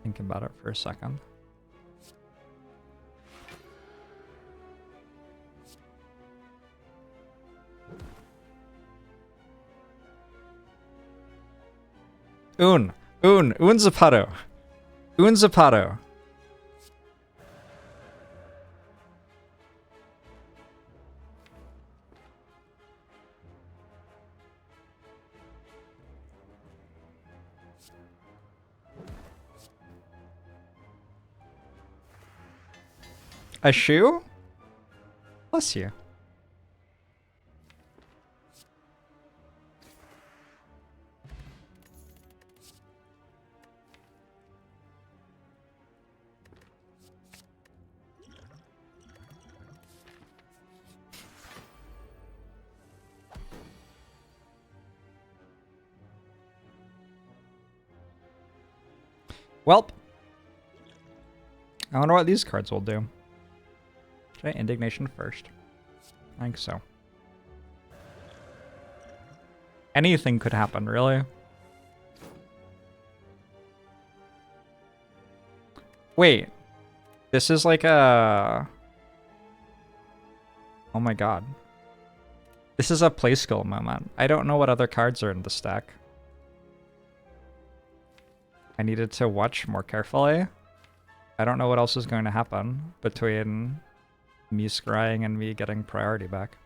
Think about it for a second. Un zapato. Un zapato. A shoe? Bless you. Welp. I wonder what these cards will do. Should I Indignation first? I think so. Anything could happen, really. Wait. This is like a... Oh my god. This is a play skill moment. I don't know what other cards are in the stack. I needed to watch more carefully. I don't know what else is going to happen between me scrying and me getting priority back.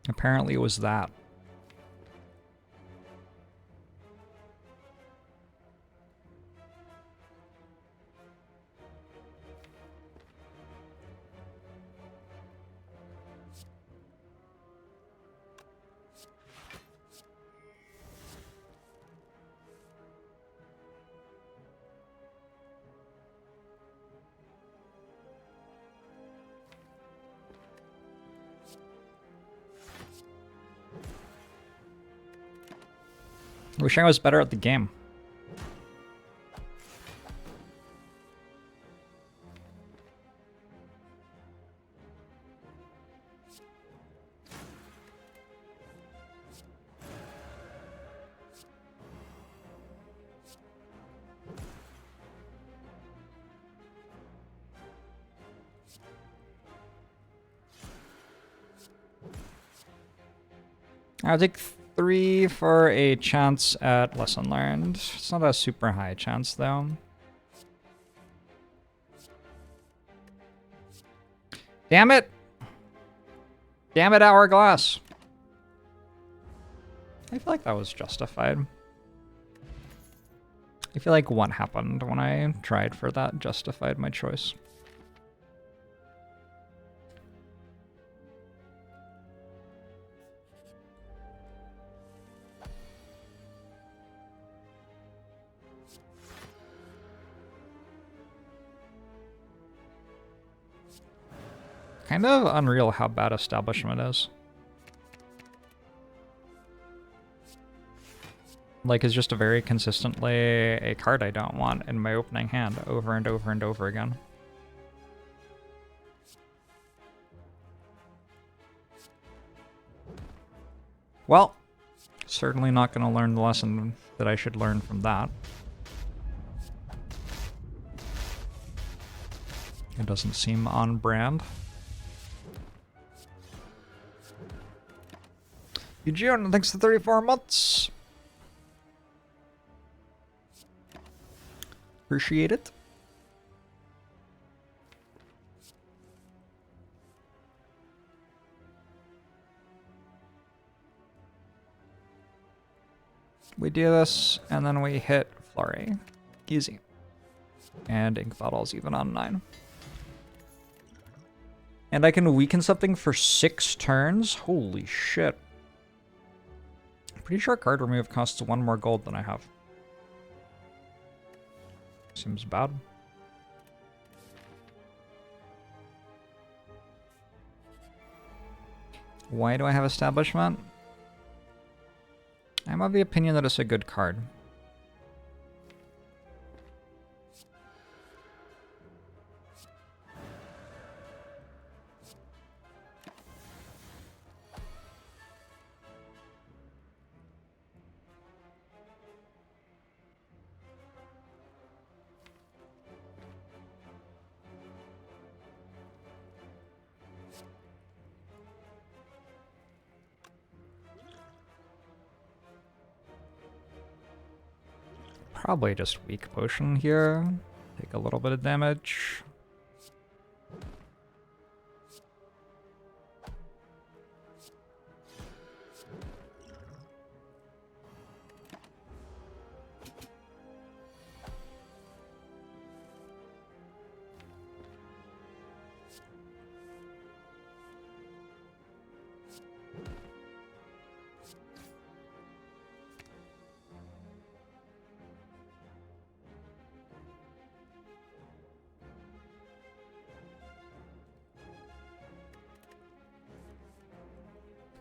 Apparently it was that. Wish I was better at the game. I'll take 3 for a chance at lesson learned. It's not a super high chance though. Damn it! Damn it, Hourglass! I feel like that was justified. I feel like what happened when I tried for that justified my choice. Kind of unreal how bad Establishment is. Like, it's just a very consistently a card I don't want in my opening hand over and over and over again. Well, certainly not going to learn the lesson that I should learn from that. It doesn't seem on brand. Eugene, thanks to 34 months. Appreciate it. We do this, and then we hit Flurry. Easy. And Ink Bottle's even on 9. And I can weaken something for 6 turns? Holy shit. Pretty sure card remove costs 1 more gold than I have. Seems bad. Why do I have Establishment? I'm of the opinion that it's a good card. Probably just weak potion here. Take a little bit of damage.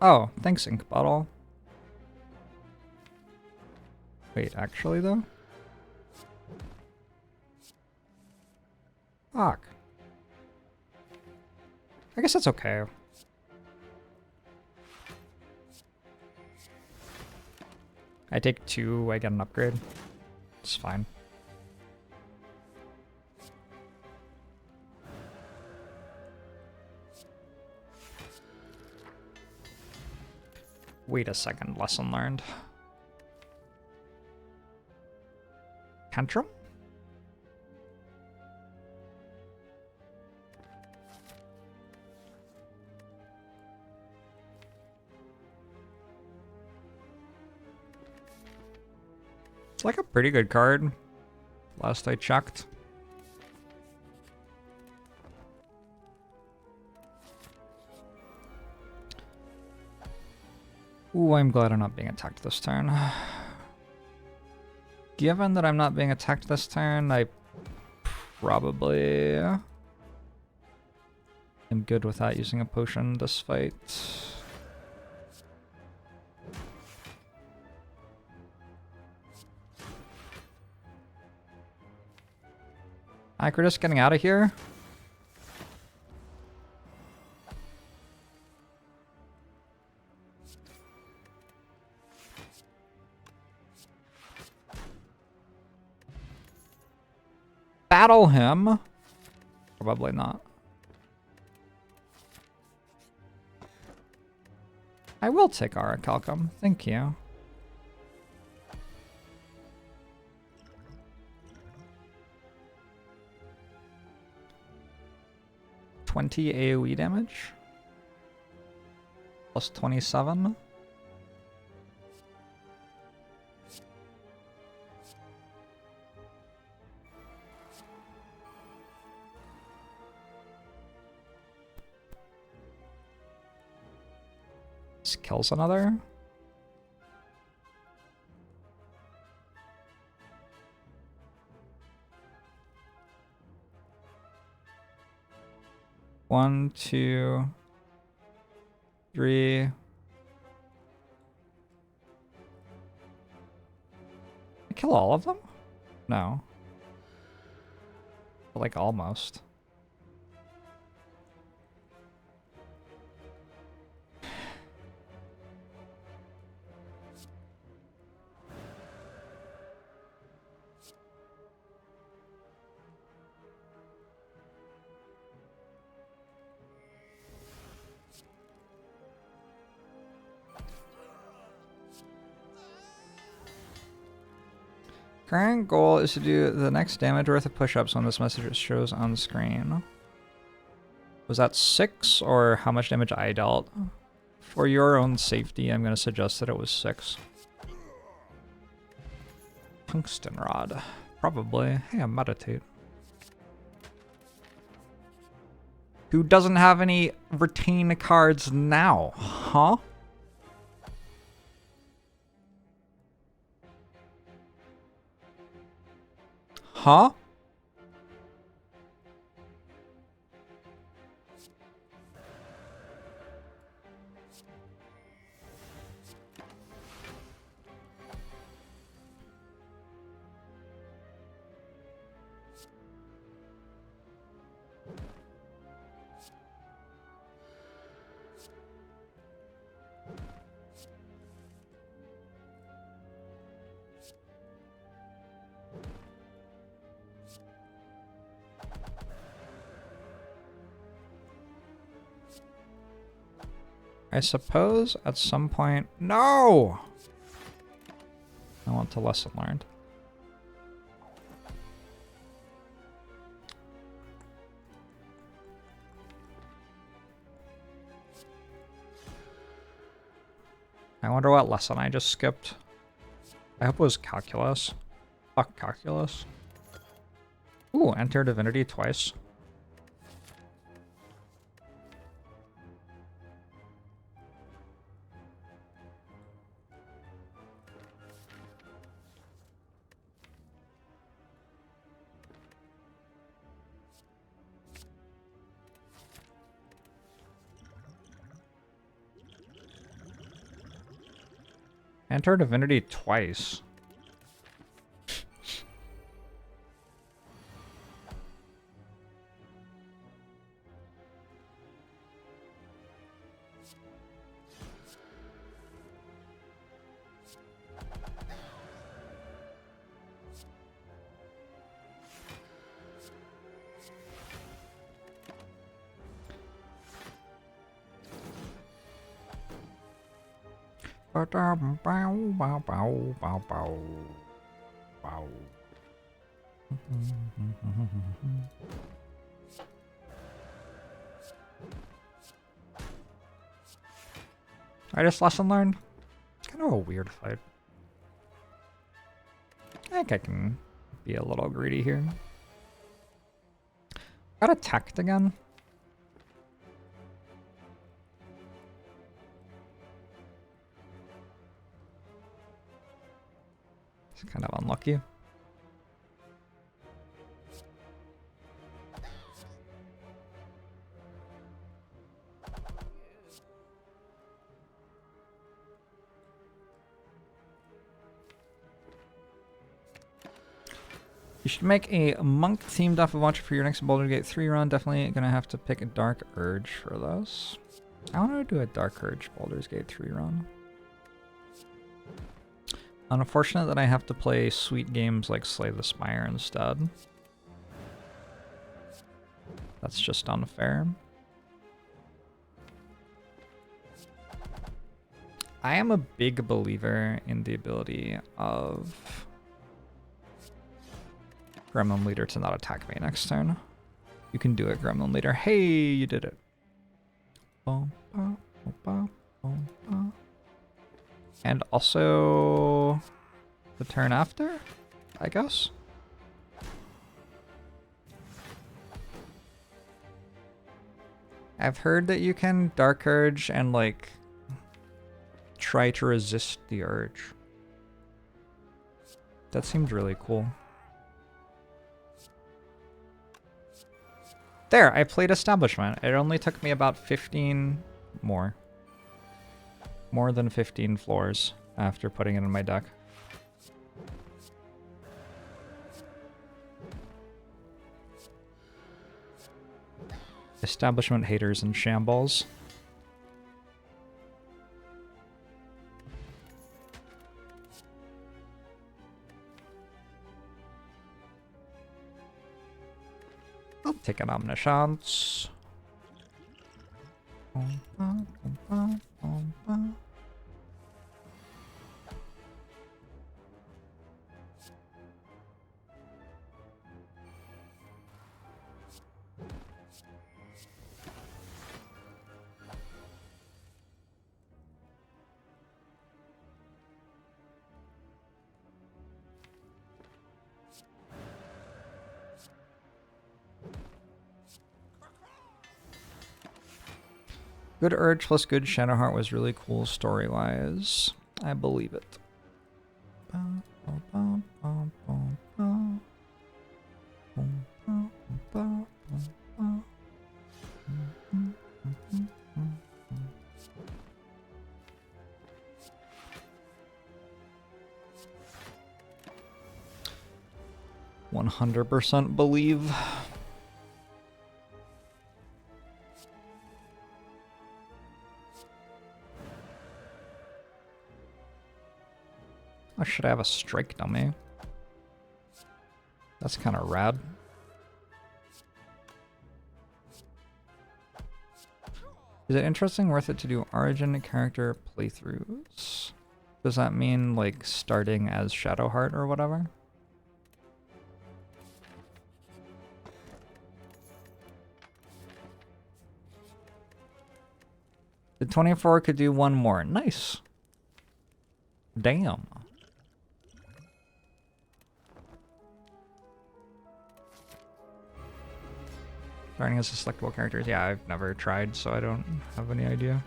Oh, thanks, Ink Bottle. Wait, actually, though? Fuck. I guess that's okay. I take 2, I get an upgrade. It's fine. Wait a second, lesson learned. Tantrum? It's like a pretty good card. Last I checked. Ooh, I'm glad I'm not being attacked this turn. Given that I'm not being attacked this turn, I probably am good without using a potion this fight. Alright, we're just getting out of here. Battle him? Probably not. I will take Aura Calcum. Thank you. $20 AoE damage. Plus 27. This kills another. One, two, three. I kill all of them? No. But like almost. Current goal is to do the next damage worth of push-ups when this message shows on screen. Was that 6 or how much damage I dealt? For your own safety, I'm going to suggest that it was 6. Tungsten rod. Probably. Hey, I meditate. Who doesn't have any retain cards now? Huh? Huh? I suppose at some point... No! I want to lesson learned. I wonder what lesson I just skipped. I hope it was calculus. Fuck calculus. Ooh, enter divinity twice. Enter divinity twice. Bow, bow, bow, bow, bow, bow. I just lesson learned. It's kind of a weird fight. I think I can be a little greedy here. Got attacked again. It's kind of unlucky. You should make a monk themed off of Watcher for your next Baldur's Gate 3 run. Definitely gonna have to pick a Dark Urge for this. I want to do a Dark Urge Baldur's Gate 3 run. Unfortunate that I have to play sweet games like Slay the Spire instead. That's just unfair. I am a big believer in the ability of Gremlin Leader to not attack me next turn. You can do it, Gremlin Leader. Hey, you did it. And also the turn after, I guess. I've heard that you can Dark Urge and like try to resist the urge. That seemed really cool. There, I played Establishment. It only took me about 15 more than 15 floors after putting it in my deck. Establishment haters and shambles. I'll take an Omniscience. Good Urge plus good Shadowheart was really cool story-wise. I believe it. "100% believe." I should have a strike dummy. That's kind of rad. Is it interesting, worth it to do origin character playthroughs? Does that mean like starting as Shadowheart or whatever? The 24 could do one more. Nice. Damn. Starting as selectable characters. Yeah, I've never tried, so I don't have any idea.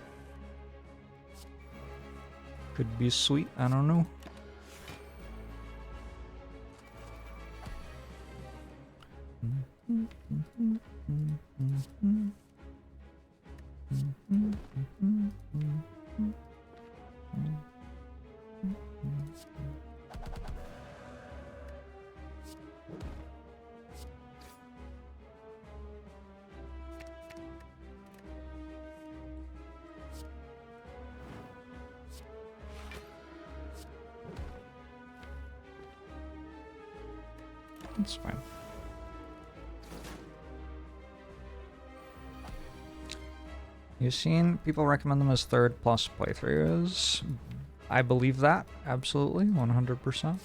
Could be sweet, I don't know. That's fine. You've seen people recommend them as 3rd+ playthroughs. I believe that, absolutely, 100%.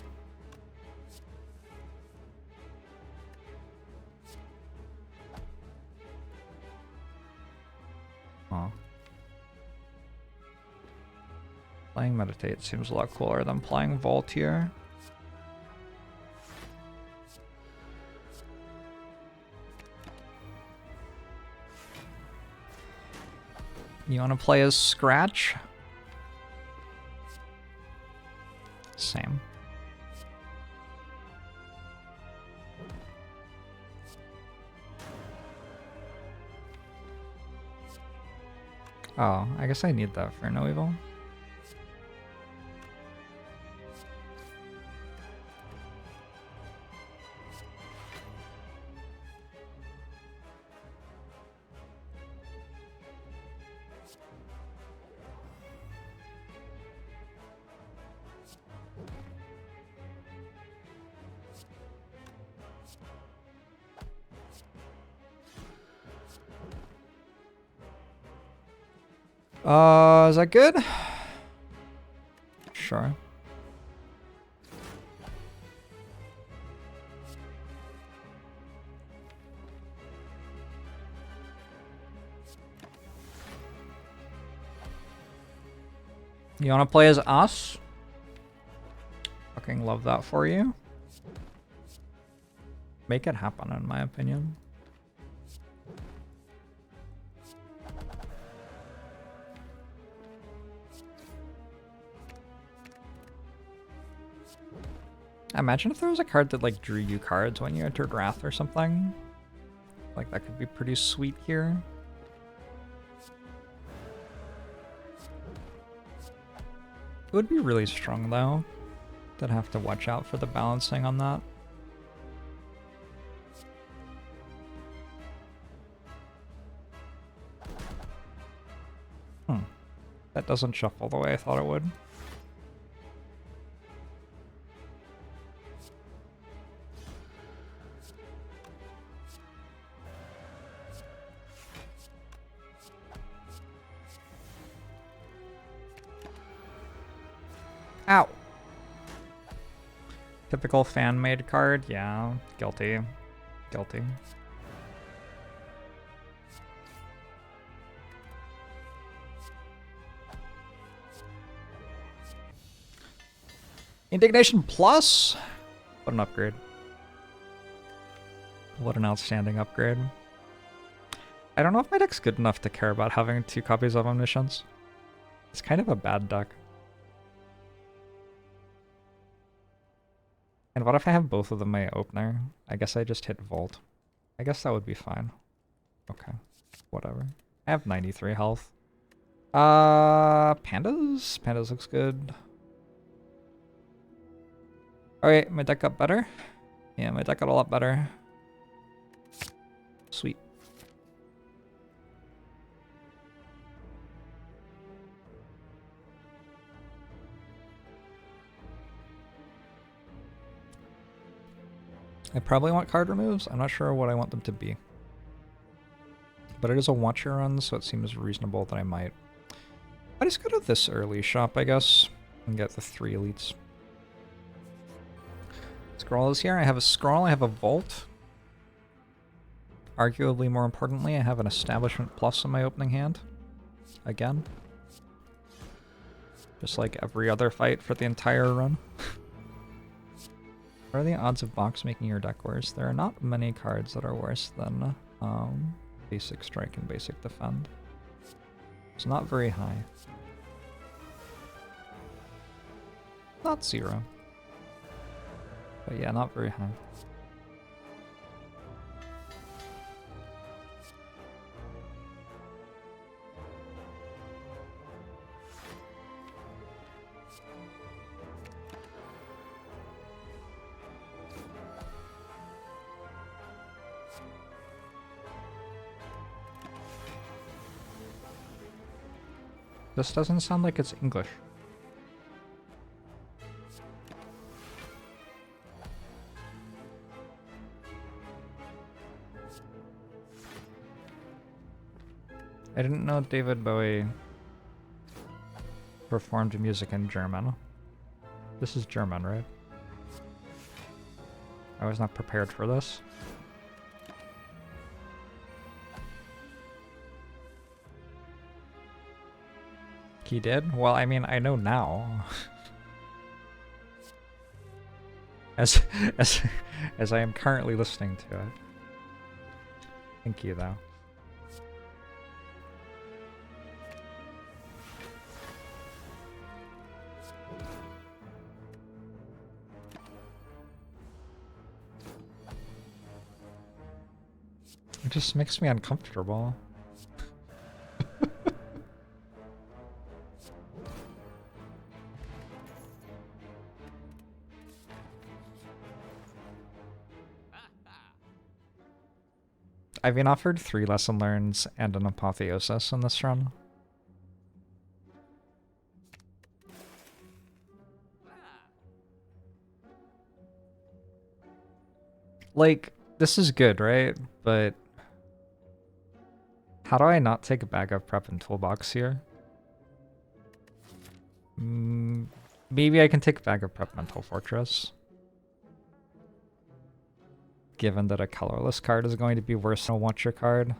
Huh. Playing Meditate seems a lot cooler than playing Vault here. You want to play as Scratch? Same. Oh, I guess I need that for No Evil. Is that good? Sure. You wanna play as us? Fucking love that for you. Make it happen, in my opinion. Imagine if there was a card that like drew you cards when you entered Wrath or something. Like that could be pretty sweet here. It would be really strong though. I'd have to watch out for the balancing on that. That doesn't shuffle the way I thought it would. Ow! Typical fan-made card? Yeah, guilty. Guilty. Indignation Plus? What an upgrade. What an outstanding upgrade. I don't know if my deck's good enough to care about having 2 copies of Omniscience. It's kind of a bad deck. And what if I have both of them in my opener? I guess I just hit Volt. I guess that would be fine. Okay. Whatever. I have 93 health. Pandas? Pandas looks good. Alright, my deck got better. Yeah, my deck got a lot better. Sweet. I probably want card removes. I'm not sure what I want them to be. But it is a watcher run, so it seems reasonable that I might. I just go to this early shop, I guess, and get the 3 elites. Scroll is here. I have a scroll, I have a vault. Arguably more importantly, I have an establishment plus in my opening hand. Again. Just like every other fight for the entire run. What are the odds of box making your deck worse? There are not many cards that are worse than basic strike and basic defend. It's not very high. Not 0. But yeah, not very high. This doesn't sound like it's English. I didn't know David Bowie performed music in German. This is German, right? I was not prepared for this. He did? Well, I mean, I know now. as I am currently listening to it. Thank you, though. It just makes me uncomfortable. I've been offered 3 lesson learns and an apotheosis in this run. Like, this is good, right? But how do I not take a bag of prep and toolbox here? Maybe I can take Bag of Prep Mental Fortress. Given that a colorless card is going to be worse than a Watcher card.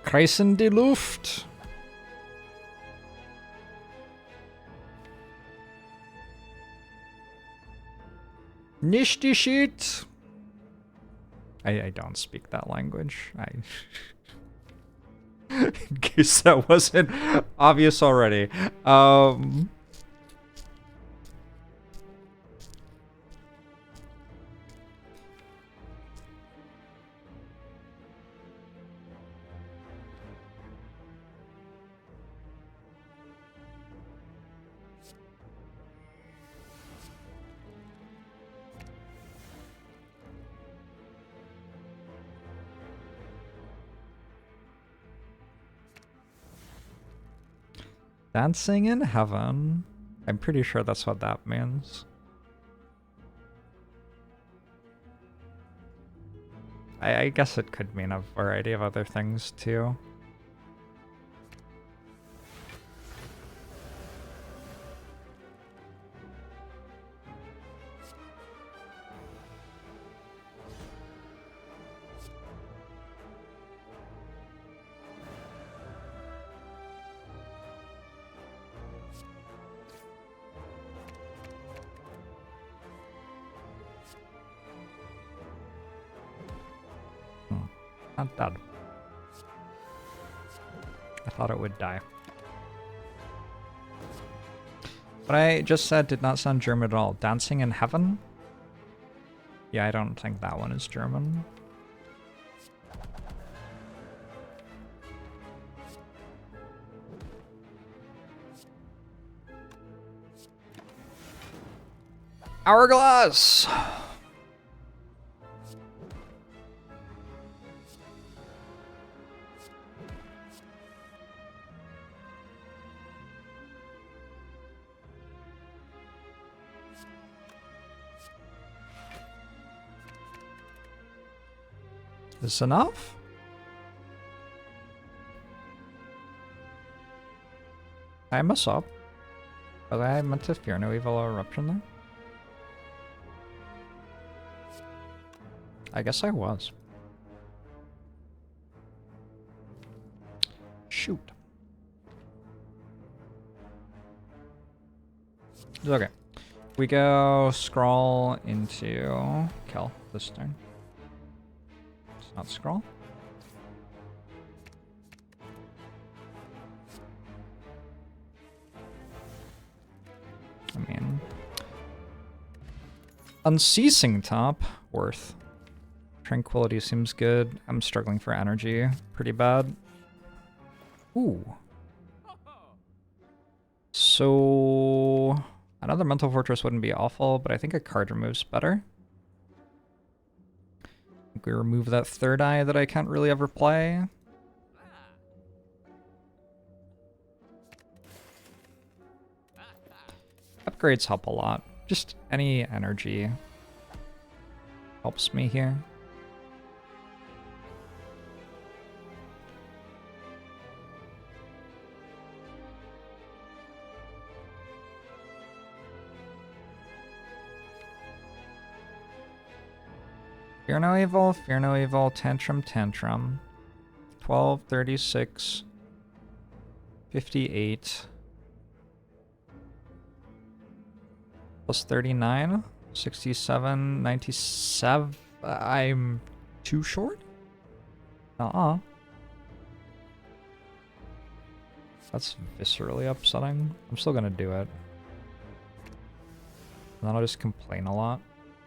Kreisen die Luft! Nicht die Shit! I don't speak that language. In case that wasn't obvious already. Dancing in Heaven. I'm pretty sure that's what that means. I guess it could mean a variety of other things too. Not dead. I thought it would die. What I just said did not sound German at all. Dancing in Heaven? Yeah, I don't think that one is German. Hourglass! Is this enough? I mess up. Was I meant to Fear No Evil Eruption there? I guess I was. Shoot. Okay. We go scroll into kill this turn. It's not scroll. I mean, Unceasing Top, worth. Tranquility seems good. I'm struggling for energy pretty bad. Ooh. So another Mental Fortress wouldn't be awful, but I think a card remove's better. I think we remove that third eye that I can't really ever play. Upgrades help a lot. Just any energy helps me here. Fear No Evil, Tantrum, Tantrum. 12, 36, 58. Plus 39, 67, 97. I'm too short? That's viscerally upsetting. I'm still gonna do it. And then I'll just complain a lot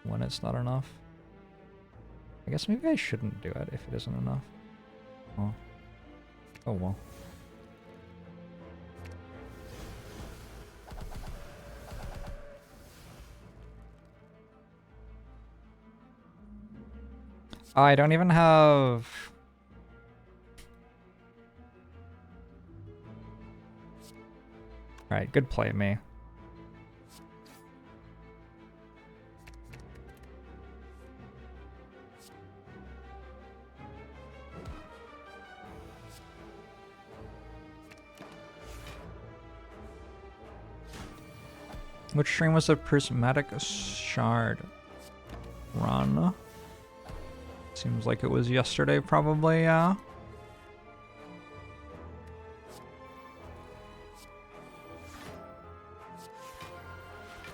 when it's not enough. I guess maybe I shouldn't do it if it isn't enough. Oh, oh well. Oh, I don't even have... Alright, good play, me. Which stream was the prismatic shard run? Seems like it was yesterday, probably, yeah.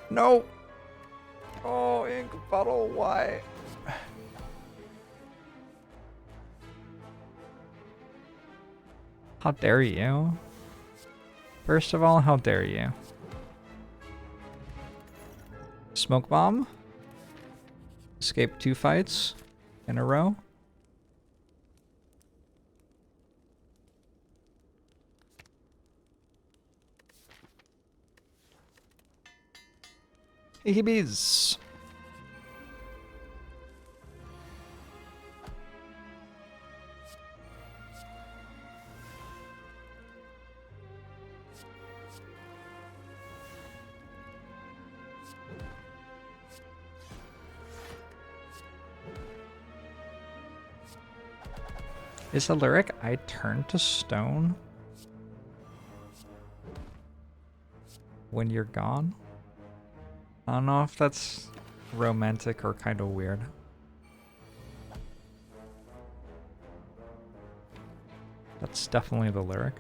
No! Oh, ink bottle, why? How dare you? First of all, how dare you? Smoke bomb. Escape 2 fights in a row. Heebies. Is the lyric "I turn to stone when you're gone"? I don't know if that's romantic or kind of weird. That's definitely the lyric.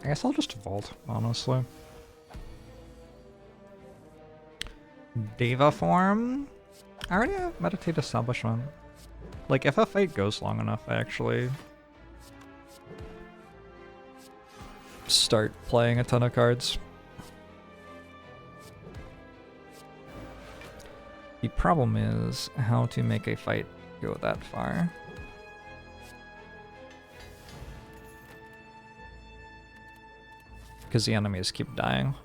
I guess I'll just vault, honestly. Diva form? I already have meditate establishment. Like, if a fight goes long enough, I actually start playing a ton of cards. The problem is how to make a fight go that far. Because the enemies keep dying.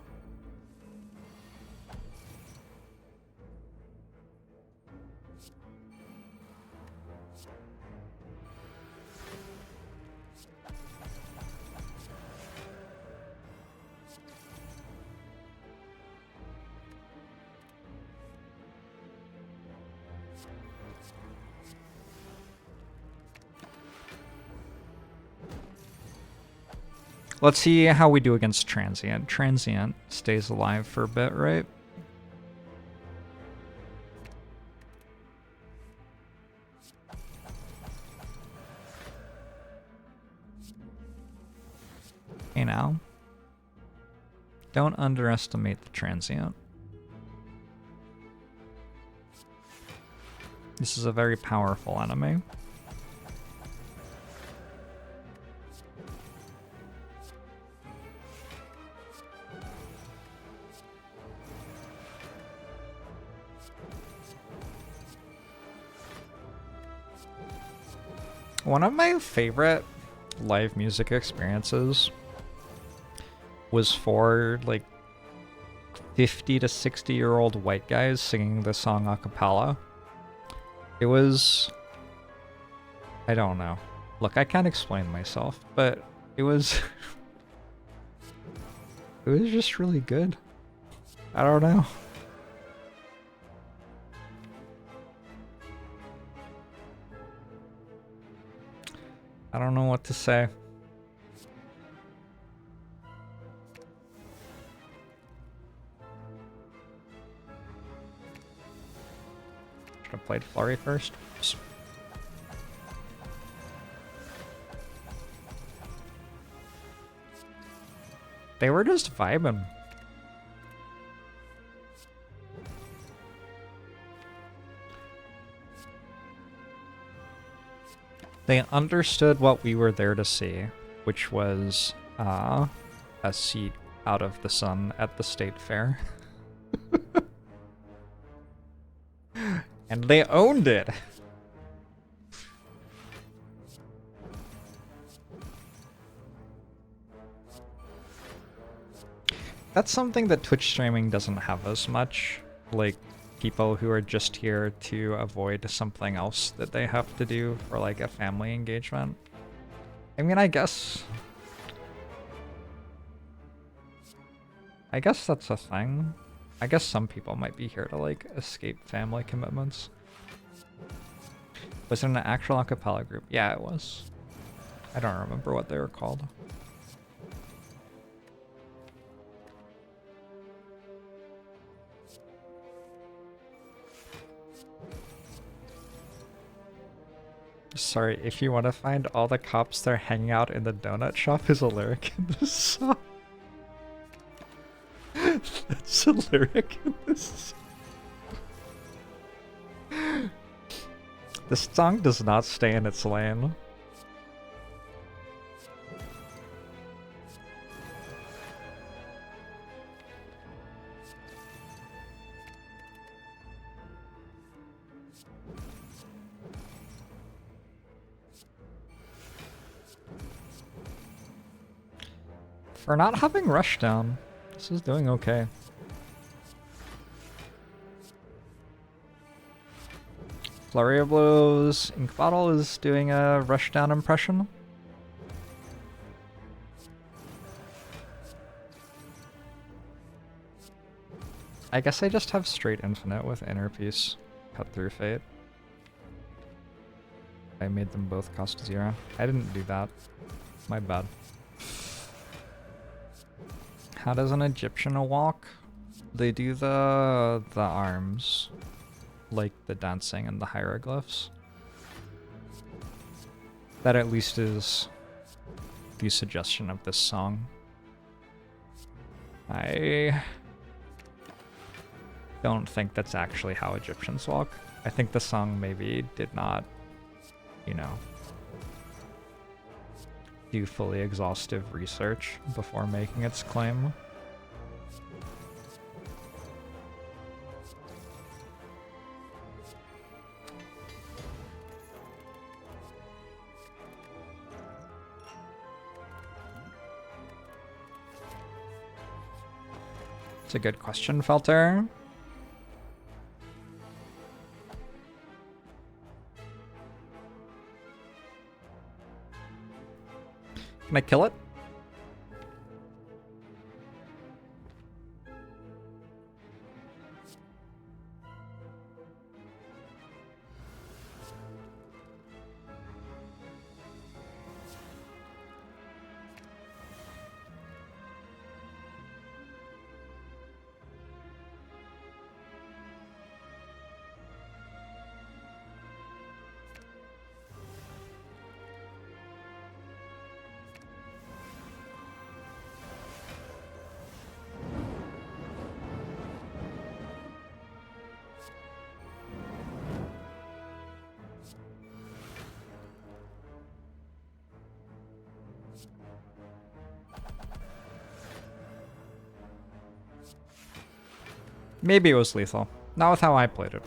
Let's see how we do against Transient. Transient stays alive for a bit, right? Hey now. Don't underestimate the Transient. This is a very powerful enemy. One of my favorite live music experiences was for like 50 to 60-year-old white guys singing the song a cappella. It was... I don't know. Look, I can't explain myself, but it was... it was just really good. I don't know. I don't know what to say. Should have played Flurry first. Oops. They were just vibing. They understood what we were there to see, which was us see out of the sun at the state fair. And they owned it. That's something that Twitch streaming doesn't have as much. Like, people who are just here to avoid something else that they have to do for, like, a family engagement. I mean, I guess that's a thing. I guess some people might be here to, like, escape family commitments. Was it an actual acapella group? Yeah, it was. I don't remember what they were called. Sorry, if you want to find all the cops that are hanging out in the donut shop is a lyric in this song. That's a lyric in this song. This song does not stay in its lane. For not having Rushdown, this is doing okay. Flurry of Blows, Ink Bottle is doing a Rushdown impression. I guess I just have straight infinite with Inner Peace, Cut Through Fate. I made them both cost 0. I didn't do that. My bad. How does an Egyptian walk? They do the arms, like the dancing and the hieroglyphs. That at least is the suggestion of this song. I don't think that's actually how Egyptians walk. I think the song maybe did not, you know, do fully exhaustive research before making its claim. It's a good question, Felter. Can I kill it? Maybe it was lethal. Not with how I played it.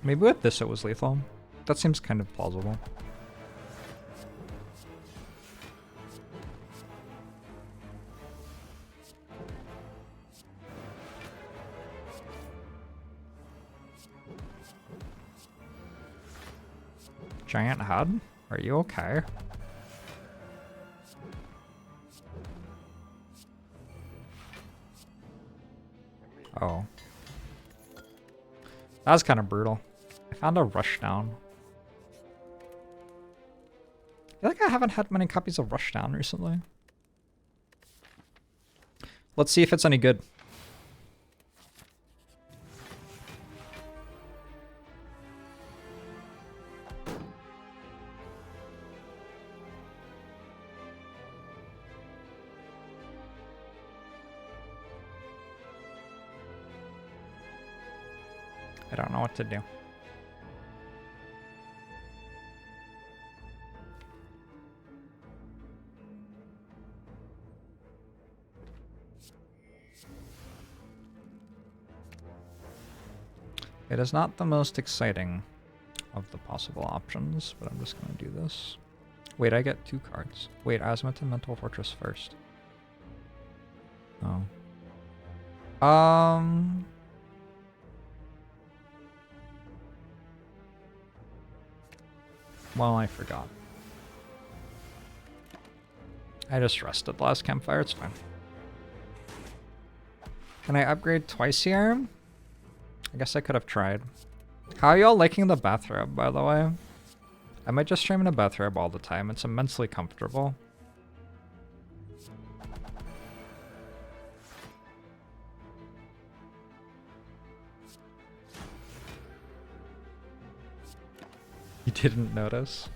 Maybe with this it was lethal. That seems kind of plausible. Giant head? Are you okay? Oh. That was kind of brutal. I found a Rushdown. I feel like I haven't had many copies of Rushdown recently. Let's see if it's any good. I don't know what to do. It is not the most exciting of the possible options, but I'm just gonna do this. Wait, I get 2 cards. Wait, I was meant to Mental Fortress first. Oh. Well, I forgot. I just rested last campfire, it's fine. Can I upgrade twice here? I guess I could have tried. How are y'all liking the bathrobe, by the way? I might just stream in a bathrobe all the time. It's immensely comfortable. You didn't notice?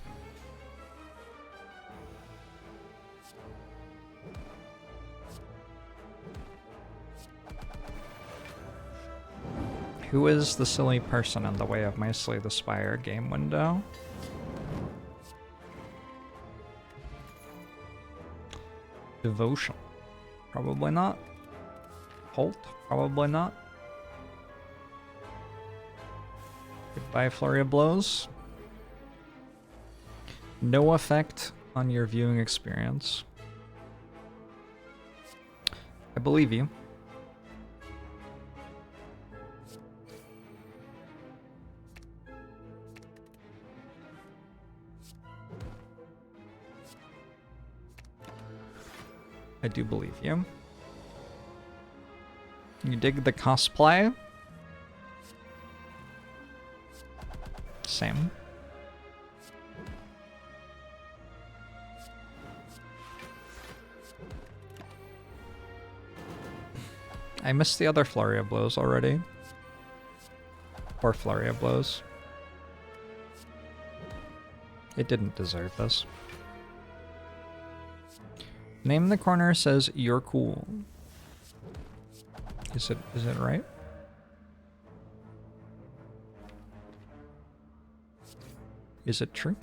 Who is the silly person in the way of my Slay the Spire game window? Devotion. Probably not. Holt. Probably not. Goodbye, Flurry of Blows. No effect on your viewing experience. I believe you. I do believe you. You dig the cosplay? Same. I missed the other Flurry of Blows already. Or Flurry of Blows. It didn't deserve this. Name in the corner says you're cool. Is it right? Is it true?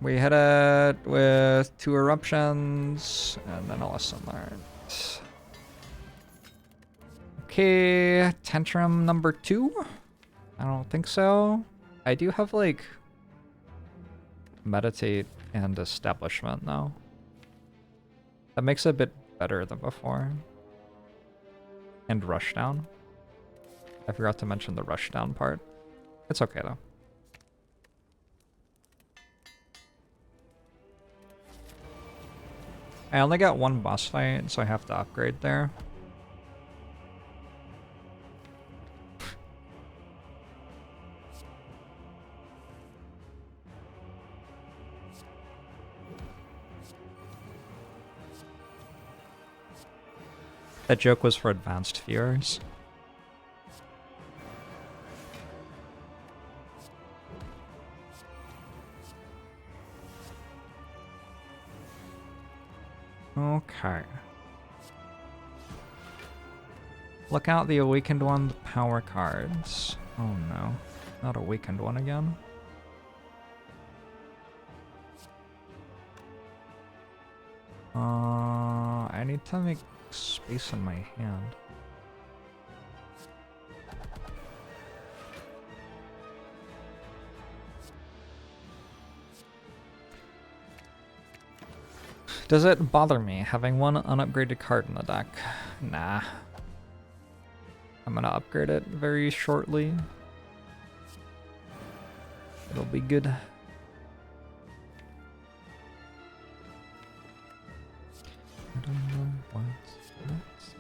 We hit it with 2 eruptions and then a lesson learned. Okay, tantrum number 2? I don't think so. I do have like meditate and establishment now. That makes it a bit better than before. And rushdown. I forgot to mention the rushdown part. It's okay though. I only got 1 boss fight, so I have to upgrade there. That joke was for advanced viewers. Okay. Look out, the awakened one, the power cards. Oh no, not awakened one again. I need to make space in my hand. Does it bother me having 1 unupgraded card in the deck? Nah. I'm gonna upgrade it very shortly. It'll be good. I don't know what's next.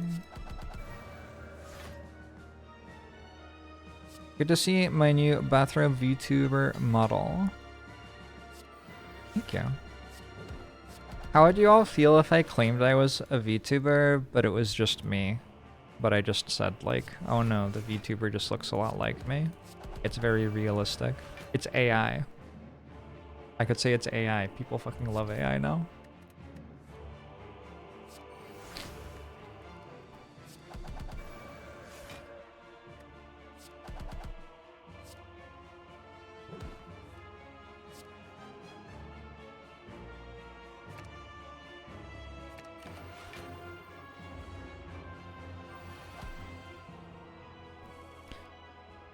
Good to see my new bathrobe VTuber model. Thank you. How would you all feel if I claimed I was a VTuber, but it was just me? But I just said like, oh no, the VTuber just looks a lot like me. It's very realistic. It's AI. I could say it's AI. People fucking love AI now.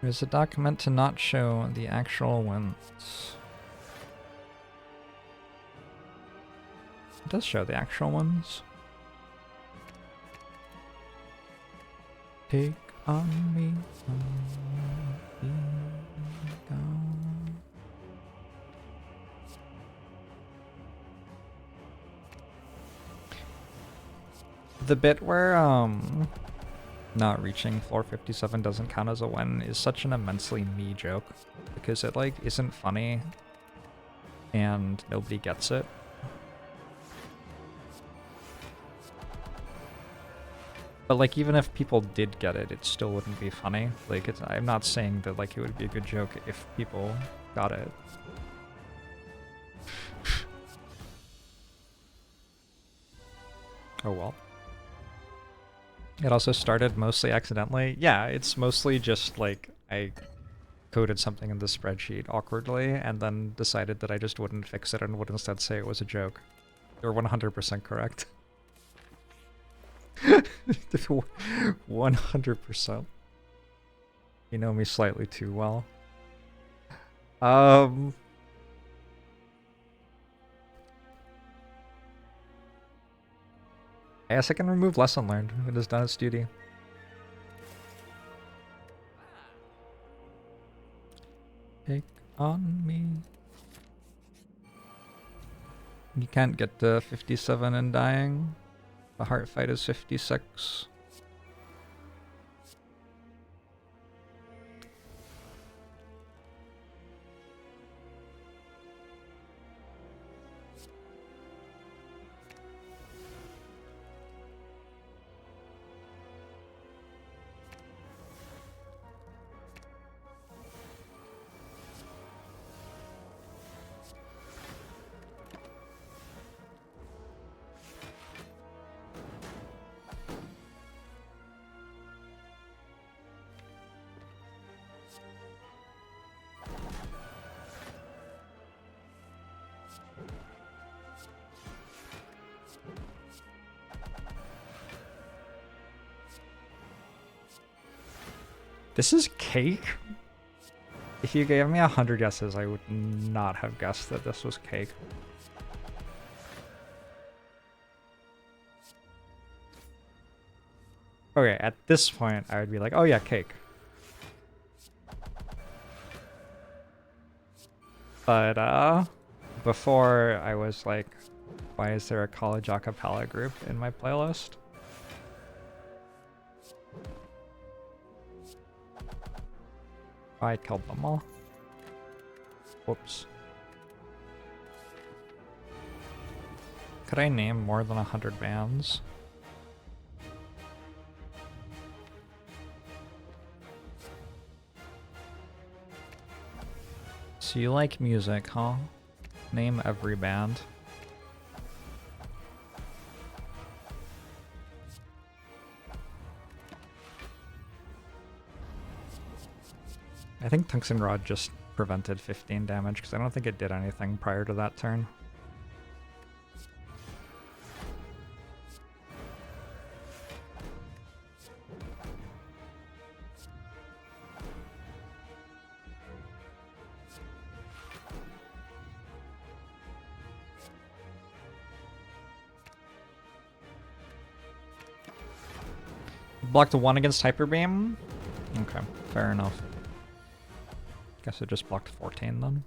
There's a document to not show the actual wins. It does show the actual ones. Take on me. The bit where not reaching floor 57 doesn't count as a win is such an immensely me joke because it like isn't funny and nobody gets it. But like even if people did get it, it still wouldn't be funny. Like I'm not saying that like it would be a good joke if people got it. Oh well. It also started mostly accidentally. Yeah, it's mostly just like I coded something in the spreadsheet awkwardly and then decided that I just wouldn't fix it and would instead say it was a joke. You're 100% correct. 100%. You know me slightly too well. I guess I can remove lesson learned. It has done its duty. Take on me. You can't get to 57 and dying. The heart fight is 56. This is cake? If you gave me 100 guesses, I would not have guessed that this was cake. Okay, at this point, I would be like, oh yeah, cake. But, before I was like, why is there a college a cappella group in my playlist? I killed them all. Whoops. Could I name more than 100 bands? So you like music, huh? Name every band. I think Tungsten Rod just prevented 15 damage because I don't think it did anything prior to that turn. Blocked a 1 against Hyper Beam? Okay, fair enough. Guess it just blocked 14 then.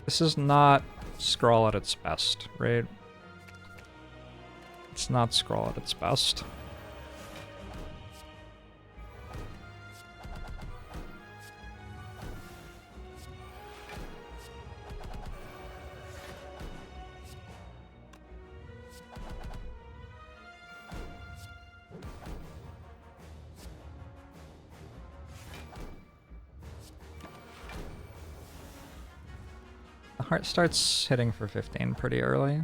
This is not Scroll at its best, right? It's not Scroll at its best. Heart starts hitting for 15 pretty early.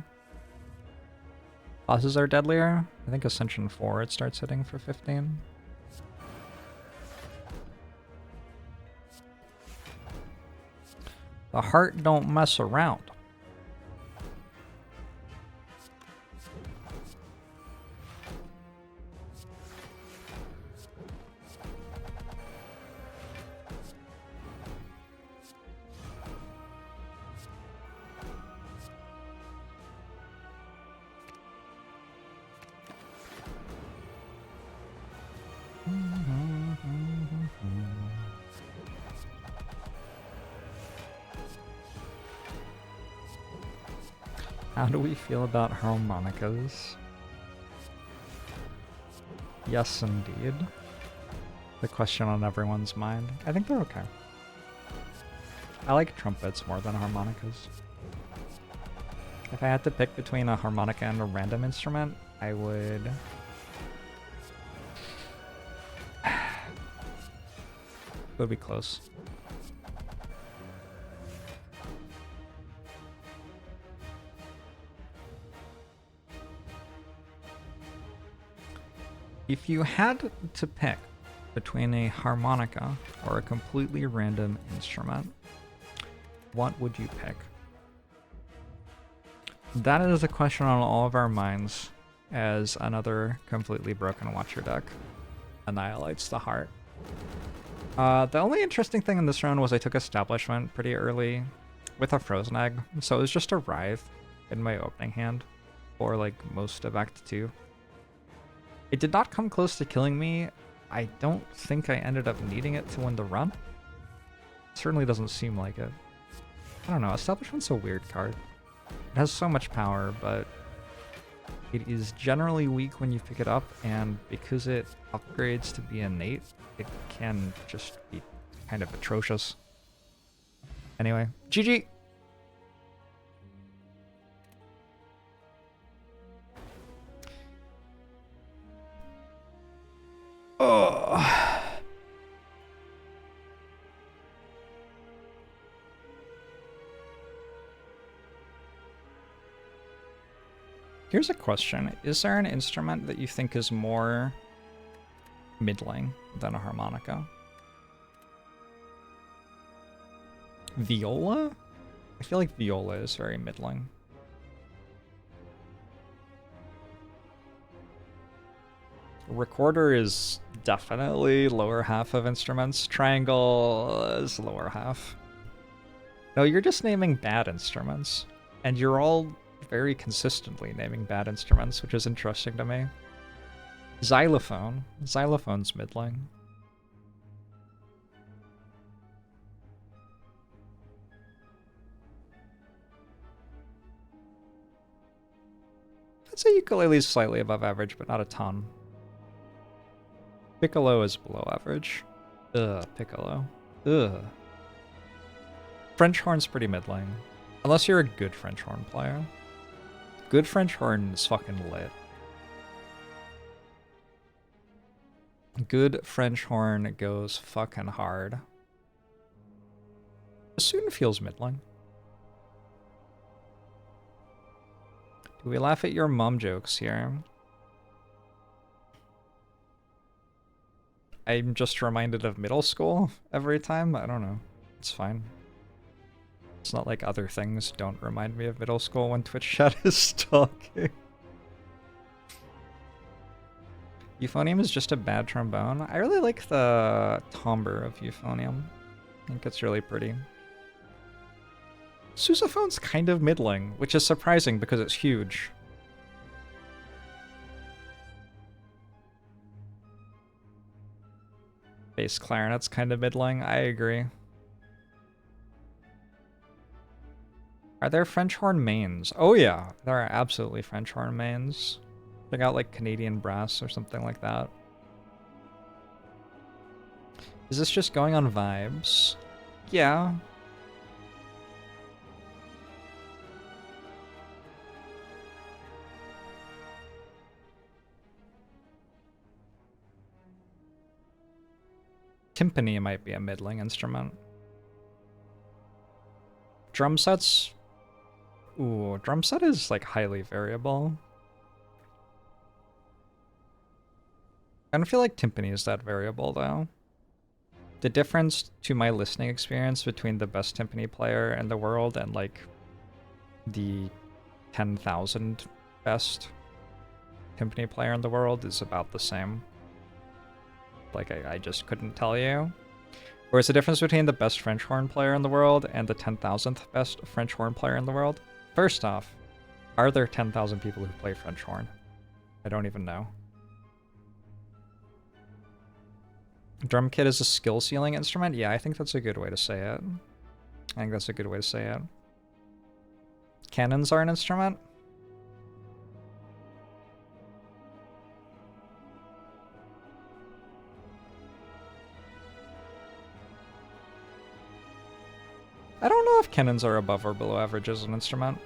Bosses are deadlier. I think Ascension 4 it starts hitting for 15. The heart don't mess around. How do we feel about harmonicas? Yes, indeed. The question on everyone's mind. I think they're okay. I like trumpets more than harmonicas. If I had to pick between a harmonica and a random instrument, I would... It would be close. If you had to pick between a harmonica or a completely random instrument, what would you pick? That is a question on all of our minds as another completely broken Watcher deck annihilates the heart. The only interesting thing in this round was I took Establishment pretty early with a Frozen Egg, so it was just a Writhe in my opening hand for like most of Act 2. It did not come close to killing me. I don't think I ended up needing it to win the run. It certainly doesn't seem like it. I don't know, Establishment's a weird card. It has so much power, but it is generally weak when you pick it up, and because it upgrades to be innate, it can just be kind of atrocious. Anyway, GG! Oh. Here's a question. Is there an instrument that you think is more middling than a harmonica? Viola? I feel like viola is very middling. Recorder is definitely lower half of instruments. Triangle is lower half. No, you're just naming bad instruments. And you're all very consistently naming bad instruments, which is interesting to me. Xylophone. Xylophone's middling. I'd say ukulele is slightly above average, but not a ton. Piccolo is below average. Ugh, piccolo. Ugh. French horn's pretty middling. Unless you're a good French horn player. Good French horn is fucking lit. Good French horn goes fucking hard. Bassoon feels middling. Do we laugh at your mom jokes here? I'm just reminded of middle school every time. I don't know. It's fine. It's not like other things don't remind me of middle school when Twitch chat is talking. Euphonium is just a bad trombone. I really like the timbre of euphonium. I think it's really pretty. Sousaphone's kind of middling, which is surprising because it's huge. Bass clarinet's kind of middling. I agree. Are there French horn mains? Oh yeah, there are absolutely French horn mains. Check out like Canadian brass or something like that. Is this just going on vibes? Yeah. Timpani might be a middling instrument. Drum sets. Ooh, drum set is like highly variable. I don't feel like timpani is that variable though. the difference to my listening experience between the best timpani player in the world and like the 10,000 best timpani player in the world is about the same. Like I just couldn't tell you. Whereas the difference between the best French horn player in the world and the 10,000th best French horn player in the world. First off, are there 10,000 people who play French horn? I don't even know. Drum kit is a skill ceiling instrument? Yeah, I think that's a good way to say it. I think that's a good way to say it. Cannons are an instrument? I don't know if cannons are above or below average as an instrument.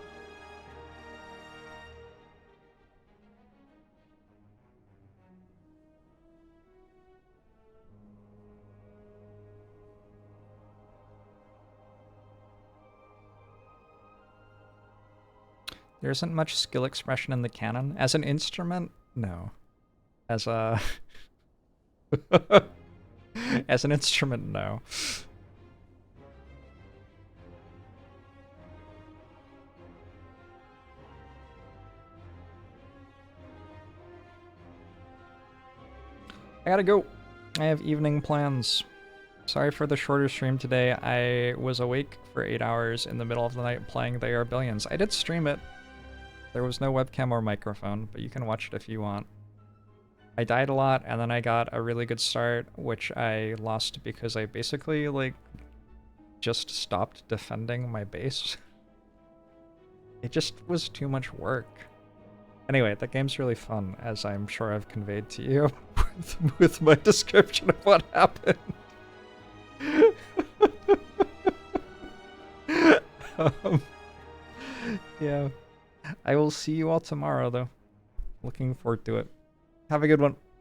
There isn't much skill expression in the cannon. As an instrument, no. As a... As an instrument, no. I gotta go. I have evening plans. Sorry for the shorter stream today. I was awake for 8 hours in the middle of the night playing The Air Billions. I did stream it. There was no webcam or microphone, but you can watch it if you want. I died a lot, and then I got a really good start, which I lost because I basically, like, just stopped defending my base. It just was too much work. Anyway, that game's really fun, as I'm sure I've conveyed to you with my description of what happened. Yeah. I will see you all tomorrow, though. Looking forward to it. Have a good one.